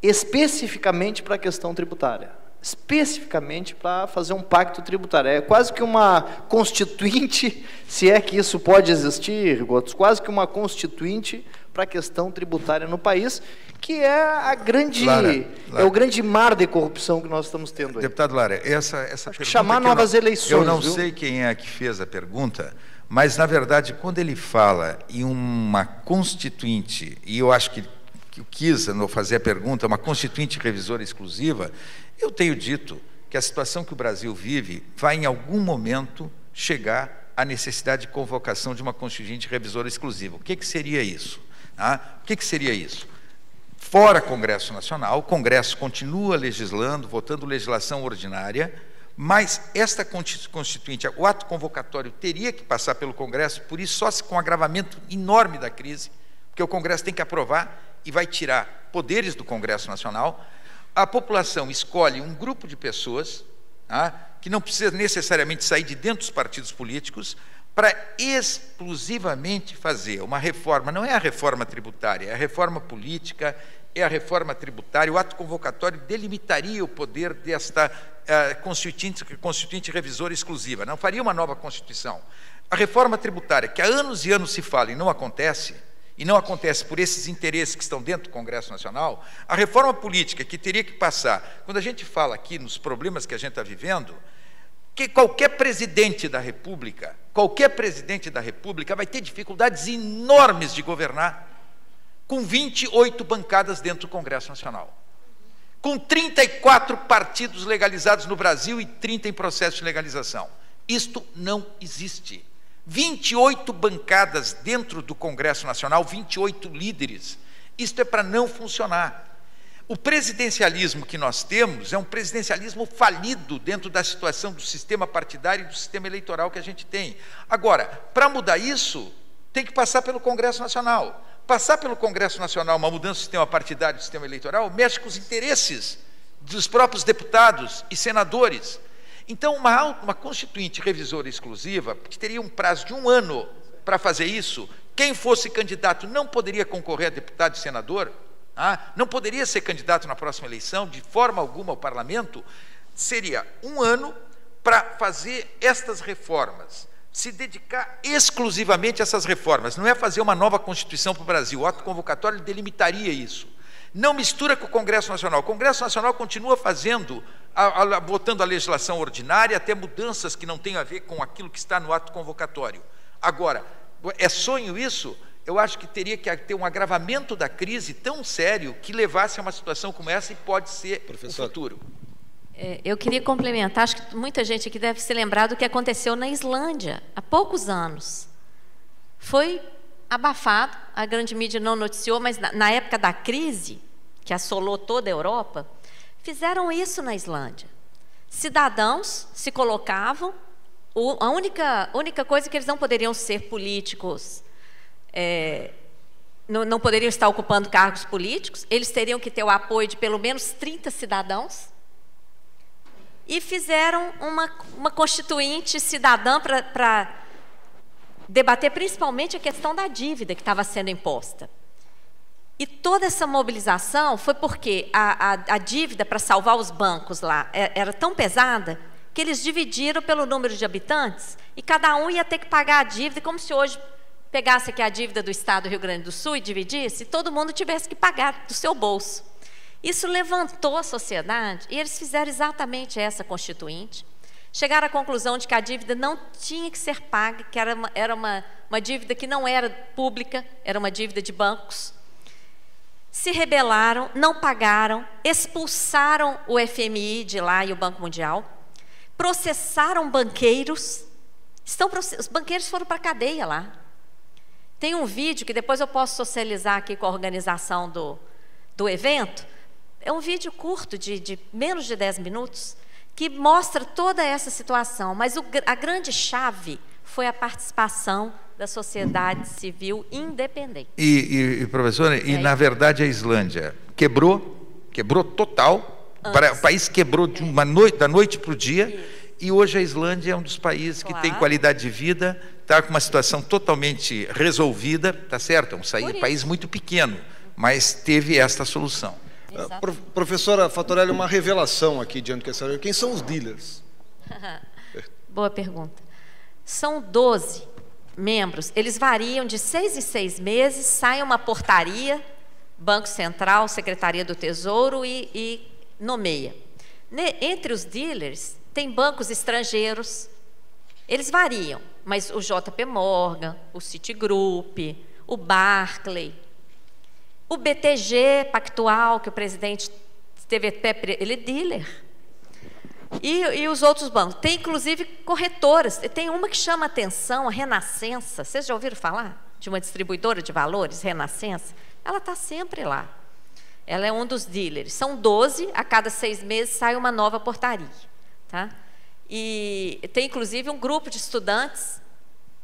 especificamente para a questão tributária, especificamente para fazer um pacto tributário. É quase que uma constituinte, se é que isso pode existir, Rigoto, quase que uma constituinte para a questão tributária no país, que é a grande, Lara, é o grande mar de corrupção que nós estamos tendo aí. Deputado Lara, essa pergunta chamar novas eleições. Eu não sei quem é que fez a pergunta, mas, na verdade, quando ele fala em uma constituinte, e eu acho que eu quis fazer a pergunta, uma constituinte revisora exclusiva, eu tenho dito que a situação que o Brasil vive vai, em algum momento, chegar à necessidade de convocação de uma constituinte revisora exclusiva. O que seria isso? O que seria isso? Fora Congresso Nacional, o Congresso continua legislando, votando legislação ordinária, mas esta constituinte, o ato convocatório teria que passar pelo Congresso, por isso só com um agravamento enorme da crise, porque o Congresso tem que aprovar e vai tirar poderes do Congresso Nacional. A população escolhe um grupo de pessoas, que não precisa necessariamente sair de dentro dos partidos políticos, para exclusivamente fazer uma reforma. Não é a reforma tributária, é a reforma política, é a reforma tributária. O ato convocatório delimitaria o poder desta constituinte revisora exclusiva, não faria uma nova Constituição. A reforma tributária, que há anos e anos se fala e não acontece por esses interesses que estão dentro do Congresso Nacional, a reforma política que teria que passar, quando a gente fala aqui nos problemas que a gente está vivendo, que qualquer presidente da República vai ter dificuldades enormes de governar com 28 bancadas dentro do Congresso Nacional, com 34 partidos legalizados no Brasil e 30 em processo de legalização. Isto não existe. 28 bancadas dentro do Congresso Nacional, 28 líderes. Isto é para não funcionar. O presidencialismo que nós temos é um presidencialismo falido dentro da situação do sistema partidário e do sistema eleitoral que a gente tem. Agora, para mudar isso, tem que passar pelo Congresso Nacional. Passar pelo Congresso Nacional uma mudança do sistema partidário e do sistema eleitoral mexe com os interesses dos próprios deputados e senadores. Então, uma constituinte revisora exclusiva, que teria um prazo de 1 ano para fazer isso, quem fosse candidato não poderia concorrer a deputado e senador, não poderia ser candidato na próxima eleição, de forma alguma ao parlamento, seria 1 ano para fazer estas reformas, se dedicar exclusivamente a essas reformas, não é fazer uma nova Constituição para o Brasil, o ato convocatório delimitaria isso. Não mistura com o Congresso Nacional. O Congresso Nacional continua votando a legislação ordinária, até mudanças que não têm a ver com aquilo que está no ato convocatório. Agora, é sonho isso? Eu acho que teria que ter um agravamento da crise tão sério que levasse a uma situação como essa e pode ser o futuro. Eu queria complementar, acho que muita gente aqui deve se lembrar do que aconteceu na Islândia, há poucos anos. Foi abafado, a grande mídia não noticiou, mas na época da crise, que assolou toda a Europa, fizeram isso na Islândia. Cidadãos se colocavam A única coisa é que eles não poderiam ser políticos, não poderiam estar ocupando cargos políticos, eles teriam que ter o apoio de pelo menos 30 cidadãos, e fizeram uma constituinte cidadã para debater principalmente a questão da dívida que estava sendo imposta. E toda essa mobilização foi porque a dívida para salvar os bancos lá era tão pesada que eles dividiram pelo número de habitantes e cada um ia ter que pagar a dívida, como se hoje pegasse aqui a dívida do estado do Rio Grande do Sul e dividisse, e todo mundo tivesse que pagar do seu bolso. Isso levantou a sociedade e eles fizeram exatamente essa constituinte. Chegaram à conclusão de que a dívida não tinha que ser paga, que era uma dívida que não era pública, era uma dívida de bancos. Se rebelaram, não pagaram, expulsaram o FMI de lá e o Banco Mundial, processaram banqueiros, os banqueiros foram para a cadeia lá. Tem um vídeo que depois eu posso socializar aqui com a organização do evento, é um vídeo curto, de menos de 10 minutos, que mostra toda essa situação, mas a grande chave foi a participação da sociedade civil independente. Professora, na verdade a Islândia quebrou total, o país quebrou da noite para o dia, e hoje a Islândia é um dos países que tem qualidade de vida, está com uma situação totalmente resolvida, tá certo? É um país muito pequeno, mas teve esta solução. Professora Fattorelli, uma revelação aqui diante do que quem são os dealers? Boa pergunta. São 12 membros, eles variam de 6 em 6 meses, sai uma portaria, Banco Central, Secretaria do Tesouro e nomeia. Entre os dealers, tem bancos estrangeiros, eles variam, mas o JP Morgan, o Citigroup, o Barclays, o BTG Pactual, que o presidente teve até, ele é dealer. E os outros bancos. Tem, inclusive, corretoras. Tem uma que chama atenção, a Renascença. Vocês já ouviram falar de uma distribuidora de valores, Renascença? Ela está sempre lá. Ela é um dos dealers. São 12, a cada 6 meses sai uma nova portaria. Tá? E tem, inclusive, um grupo de estudantes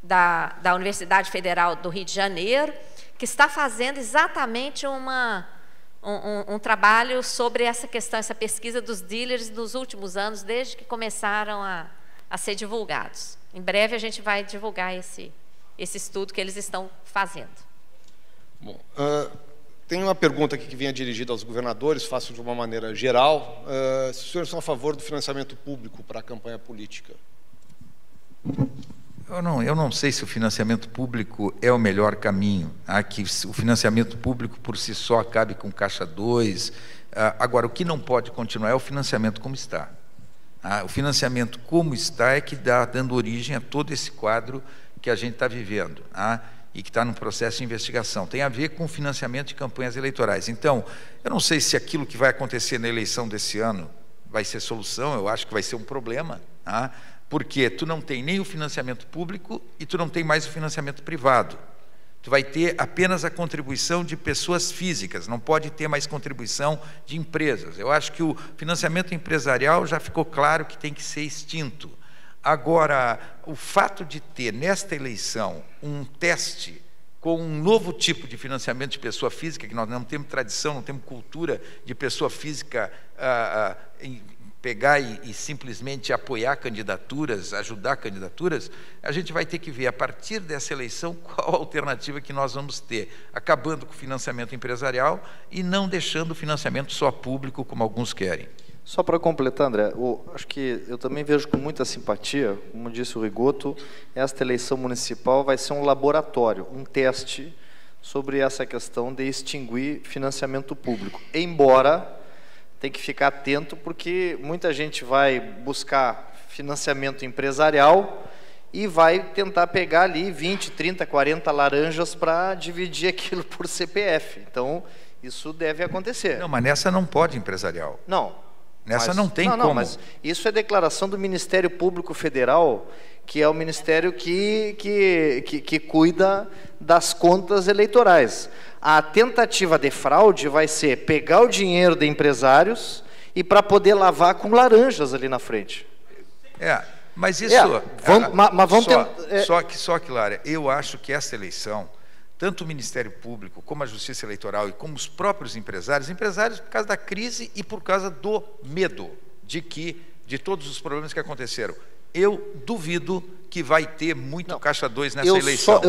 da Universidade Federal do Rio de Janeiro que está fazendo exatamente um trabalho sobre essa questão, essa pesquisa dos dealers nos últimos anos, desde que começaram a ser divulgados. Em breve a gente vai divulgar esse estudo que eles estão fazendo. Bom, tem uma pergunta aqui que vinha dirigida aos governadores, faço de uma maneira geral. Se os senhores são a favor do financiamento público para a campanha política? Eu não sei se o financiamento público é o melhor caminho, que o financiamento público por si só acabe com Caixa 2. Agora, o que não pode continuar é o financiamento como está. O financiamento como está é que está dando origem a todo esse quadro que a gente está vivendo, e que está num processo de investigação. Tem a ver com o financiamento de campanhas eleitorais. Então, eu não sei se aquilo que vai acontecer na eleição desse ano vai ser solução, eu acho que vai ser um problema, porque tu não tem nem o financiamento público e tu não tem mais o financiamento privado. Tu vai ter apenas a contribuição de pessoas físicas, não pode ter mais contribuição de empresas. Eu acho que o financiamento empresarial já ficou claro que tem que ser extinto. Agora, o fato de ter nesta eleição um teste com um novo tipo de financiamento de pessoa física, que nós não temos tradição, não temos cultura de pessoa física pegar e simplesmente apoiar candidaturas, ajudar candidaturas, a gente vai ter que ver, a partir dessa eleição, qual a alternativa que nós vamos ter, acabando com o financiamento empresarial e não deixando o financiamento só público, como alguns querem. Só para completar, André, acho que eu também vejo com muita simpatia, como disse o Rigoto, esta eleição municipal vai ser um laboratório, um teste sobre essa questão de extinguir financiamento público, embora tem que ficar atento, porque muita gente vai buscar financiamento empresarial e vai tentar pegar ali 20, 30, 40 laranjas para dividir aquilo por CPF. Então, isso deve acontecer. Não, mas nessa não pode empresarial. Não. Nessa não tem como. Mas isso é declaração do Ministério Público Federal, que é o ministério que cuida das contas eleitorais. A tentativa de fraude vai ser pegar o dinheiro de empresários e para poder lavar com laranjas ali na frente. Mas isso... Só que, Lara, eu acho que essa eleição, tanto o Ministério Público, como a Justiça Eleitoral e como os próprios empresários por causa da crise e por causa do medo de todos os problemas que aconteceram, eu duvido que vai ter muito Caixa 2 nessa eleição.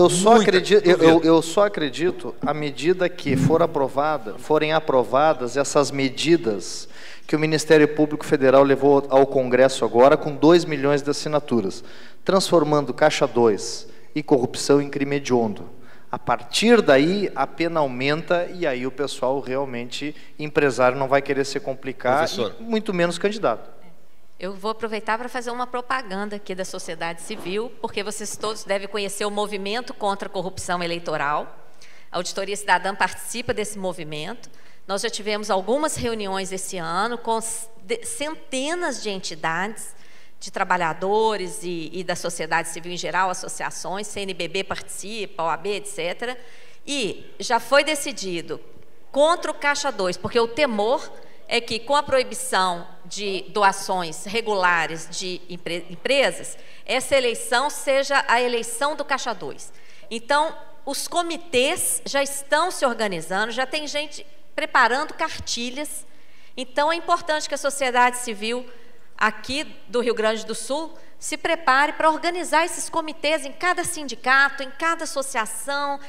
Eu só acredito à medida que forem aprovadas essas medidas que o Ministério Público Federal levou ao Congresso agora com 2 milhões de assinaturas, transformando Caixa 2 e corrupção em crime hediondo. A partir daí, a pena aumenta e aí o pessoal realmente, empresário, não vai querer se complicar, e muito menos candidato. Eu vou aproveitar para fazer uma propaganda aqui da sociedade civil, porque vocês todos devem conhecer o movimento contra a corrupção eleitoral. A Auditoria Cidadã participa desse movimento. Nós já tivemos algumas reuniões esse ano com centenas de entidades, de trabalhadores e da sociedade civil em geral, associações, CNBB participa, OAB, etc. E já foi decidido contra o Caixa 2, porque o temor é que com a proibição de doações regulares de empresas, essa eleição seja a eleição do Caixa 2. Então, os comitês já estão se organizando, já tem gente preparando cartilhas. Então, é importante que a sociedade civil aqui do Rio Grande do Sul se prepare para organizar esses comitês em cada sindicato, em cada associação,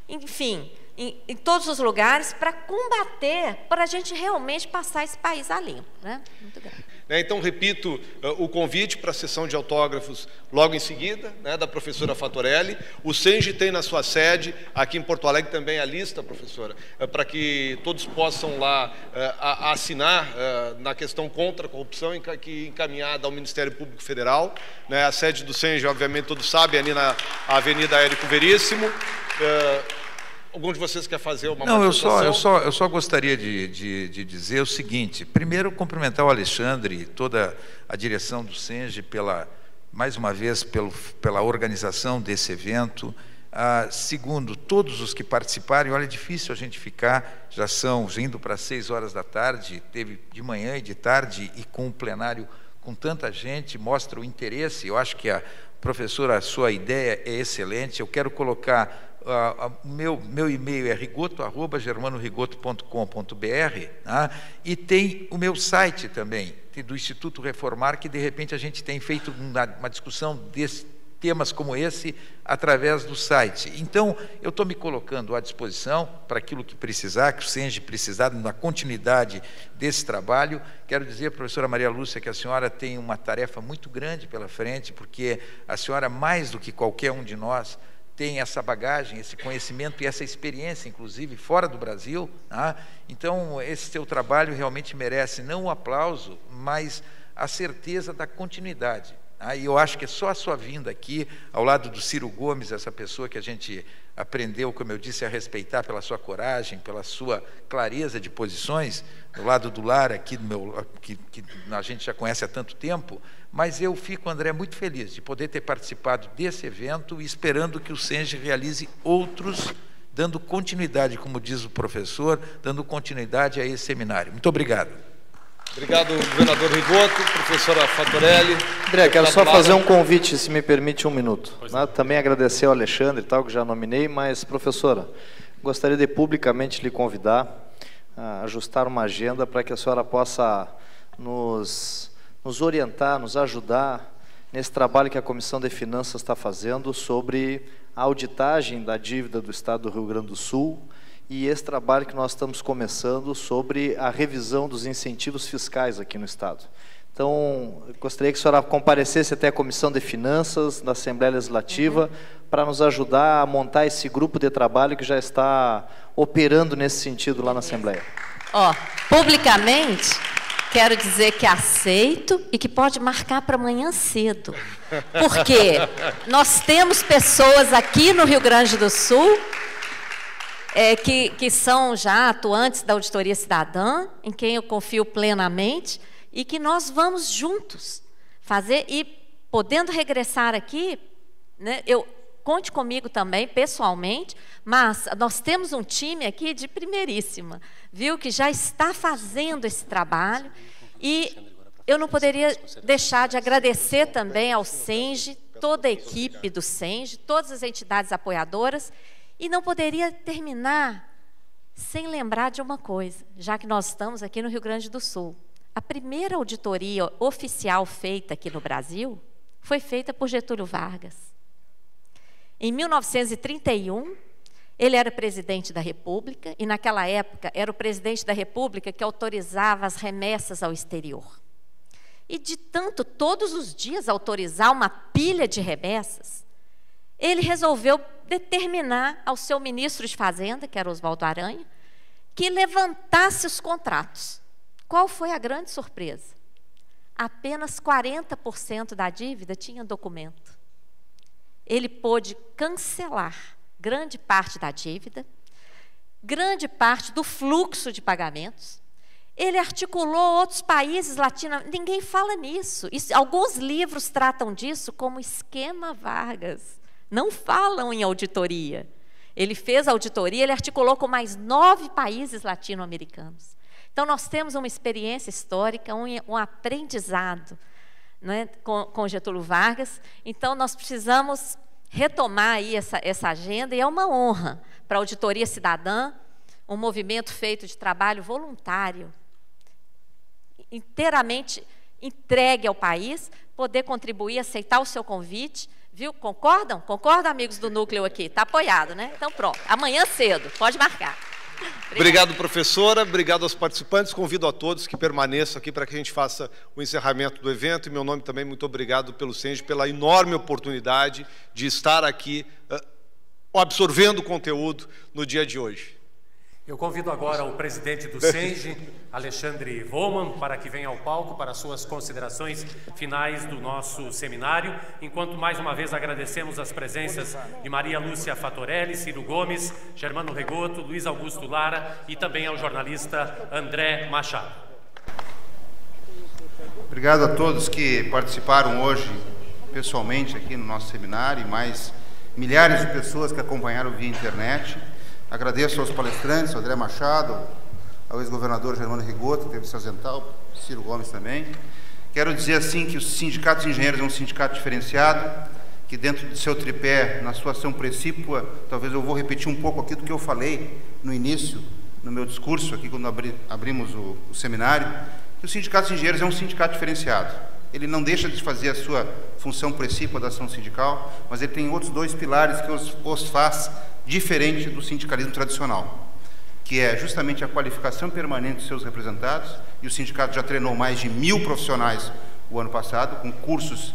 enfim, em todos os lugares, para combater, para a gente realmente passar esse país a limpo, né? Muito grande. Então, repito o convite para a sessão de autógrafos logo em seguida, né, da professora Fatorelli. O Senge tem na sua sede, aqui em Porto Alegre, também a lista, professora, para que todos possam lá assinar na questão contra a corrupção, que encaminhada ao Ministério Público Federal. Né, a sede do Senge, obviamente, todos sabem, ali na Avenida Érico Veríssimo. Algum de vocês quer fazer uma manifestação? Eu só gostaria de dizer o seguinte. Primeiro, cumprimentar o Alexandre e toda a direção do Senge mais uma vez, pela organização desse evento. Segundo, todos os que participarem. Olha, é difícil a gente ficar, já são indo para 6 horas da tarde, teve de manhã e de tarde, e com o plenário com tanta gente, mostra o interesse. Eu acho que professora, a sua ideia é excelente. Eu quero colocar... meu e-mail é rigoto@germanorigoto.com.br, tá? E tem o meu site também, do Instituto Reformar, que de repente a gente tem feito uma discussão desses temas como esse através do site. Então, eu estou me colocando à disposição para aquilo que precisar, que o Senge precisar, na continuidade desse trabalho. Quero dizer, professora Maria Lúcia, que a senhora tem uma tarefa muito grande pela frente, porque a senhora, mais do que qualquer um de nós, tem essa bagagem, esse conhecimento e essa experiência, inclusive, fora do Brasil. Tá? Então, esse seu trabalho realmente merece não o aplauso, mas a certeza da continuidade. Tá? E eu acho que é só a sua vinda aqui, ao lado do Ciro Gomes, essa pessoa que a gente aprendeu, como eu disse, a respeitar pela sua coragem, pela sua clareza de posições, do lado do Lara, aqui que a gente já conhece há tanto tempo. Mas eu fico, André, muito feliz de poder ter participado desse evento e esperando que o Senge realize outros, dando continuidade, como diz o professor, dando continuidade a esse seminário. Muito obrigado. Obrigado, governador Rigoto, professora Fatorelli. André, quero só fazer um convite, se me permite, 1 minuto. Também agradecer ao Alexandre e tal, que já nominei, mas, professora, gostaria de publicamente lhe convidar a ajustar uma agenda para que a senhora possa nos orientar, nos ajudar nesse trabalho que a Comissão de Finanças está fazendo sobre a auditagem da dívida do Estado do Rio Grande do Sul e esse trabalho que nós estamos começando sobre a revisão dos incentivos fiscais aqui no Estado. Então, eu gostaria que a senhora comparecesse até a Comissão de Finanças da Assembleia Legislativa para nos ajudar a montar esse grupo de trabalho que já está operando nesse sentido lá na Assembleia. Publicamente... quero dizer que aceito e que pode marcar para amanhã cedo. Porque nós temos pessoas aqui no Rio Grande do Sul que são já atuantes da Auditoria Cidadã, em quem eu confio plenamente, e que nós vamos juntos fazer, e podendo regressar aqui, né, conte comigo também, pessoalmente, mas nós temos um time aqui de primeiríssima, viu, que já está fazendo esse trabalho, e Eu não poderia deixar de agradecer também ao SENGE, toda a equipe do SENGE, todas as entidades apoiadoras, e não poderia terminar sem lembrar de uma coisa, já que nós estamos aqui no Rio Grande do Sul. A primeira auditoria oficial feita aqui no Brasil foi feita por Getúlio Vargas. Em 1931, ele era presidente da República, e naquela época era o presidente da República que autorizava as remessas ao exterior. E de tanto, todos os dias, autorizar uma pilha de remessas, ele resolveu determinar ao seu ministro de Fazenda, que era Oswaldo Aranha, que levantasse os contratos. Qual foi a grande surpresa? Apenas 40% da dívida tinha documento. Ele pôde cancelar grande parte da dívida, grande parte do fluxo de pagamentos. Ele articulou outros países latinos. Ninguém fala nisso. Alguns livros tratam disso como esquema Vargas. Não falam em auditoria. Ele fez a auditoria, ele articulou com mais 9 países latino-americanos. Então, nós temos uma experiência histórica, um aprendizado, né, com Getúlio Vargas. Então, nós precisamos retomar aí essa agenda, e é uma honra para a Auditoria Cidadã, um movimento feito de trabalho voluntário, inteiramente entregue ao país, poder contribuir, aceitar o seu convite. Viu? Concordam? Concordam, amigos do núcleo aqui? Está apoiado, né? Então, pronto. Amanhã cedo, pode marcar. Obrigado, professora. Obrigado aos participantes. Convido a todos que permaneçam aqui para que a gente faça o encerramento do evento. Em meu nome também, muito obrigado pelo SENGE, pela enorme oportunidade de estar aqui absorvendo o conteúdo no dia de hoje. Eu convido agora o presidente do SENGE, Alexandre Vollmann, para que venha ao palco para suas considerações finais do nosso seminário, enquanto mais uma vez agradecemos as presenças de Maria Lúcia Fatorelli, Ciro Gomes, Germano Rigoto, Luiz Augusto Lara e também ao jornalista André Machado. Obrigado a todos que participaram hoje pessoalmente aqui no nosso seminário e mais milhares de pessoas que acompanharam via internet. Agradeço aos palestrantes, ao André Machado, ao ex-governador Germano Rigoto, que teve se ausentar, o Ciro Gomes também. Quero dizer assim que o Sindicato de Engenheiros é um sindicato diferenciado, que dentro do seu tripé, na sua ação precípua, talvez eu vou repetir um pouco aqui do que eu falei no início, no meu discurso aqui, quando abrimos o seminário, que o Sindicato de Engenheiros é um sindicato diferenciado. Ele não deixa de fazer a sua função precípua da ação sindical, mas ele tem outros 2 pilares que os faz diferente do sindicalismo tradicional, que é justamente a qualificação permanente dos seus representados, e o sindicato já treinou mais de 1000 profissionais o ano passado, com cursos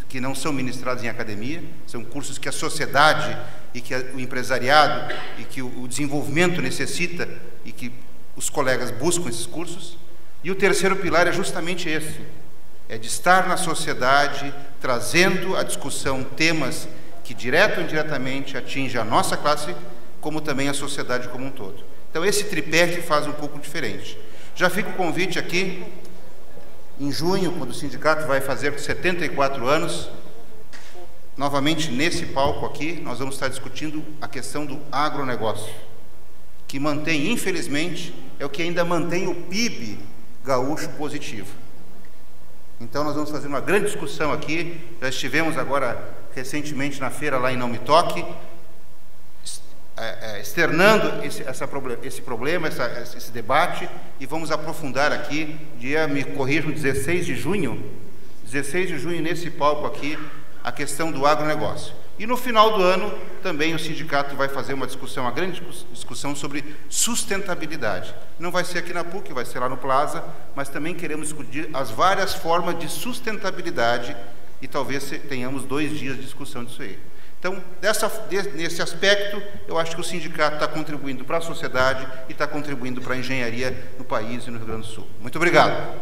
que não são ministrados em academia, são cursos que a sociedade e que o empresariado e que o desenvolvimento necessita e que os colegas buscam esses cursos. E o terceiro pilar é justamente esse, é de estar na sociedade, trazendo à discussão temas que direto ou indiretamente atinge a nossa classe, como também a sociedade como um todo. Então, esse tripé que faz um pouco diferente. Já fica o convite aqui, em junho, quando o sindicato vai fazer 74 anos, novamente nesse palco aqui, nós vamos estar discutindo a questão do agronegócio, que mantém, infelizmente, é o que ainda mantém o PIB gaúcho positivo. Então, nós vamos fazer uma grande discussão aqui. Já estivemos agora recentemente na feira lá em Não Me Toque, externando esse problema, esse debate, e vamos aprofundar aqui, me corrijam, 16 de junho, nesse palco aqui, a questão do agronegócio. E no final do ano, também o sindicato vai fazer uma grande discussão sobre sustentabilidade. Não vai ser aqui na PUC, vai ser lá no Plaza, mas também queremos discutir as várias formas de sustentabilidade e talvez tenhamos 2 dias de discussão disso aí. Então, nesse aspecto, eu acho que o sindicato está contribuindo para a sociedade e está contribuindo para a engenharia no país e no Rio Grande do Sul. Muito obrigado.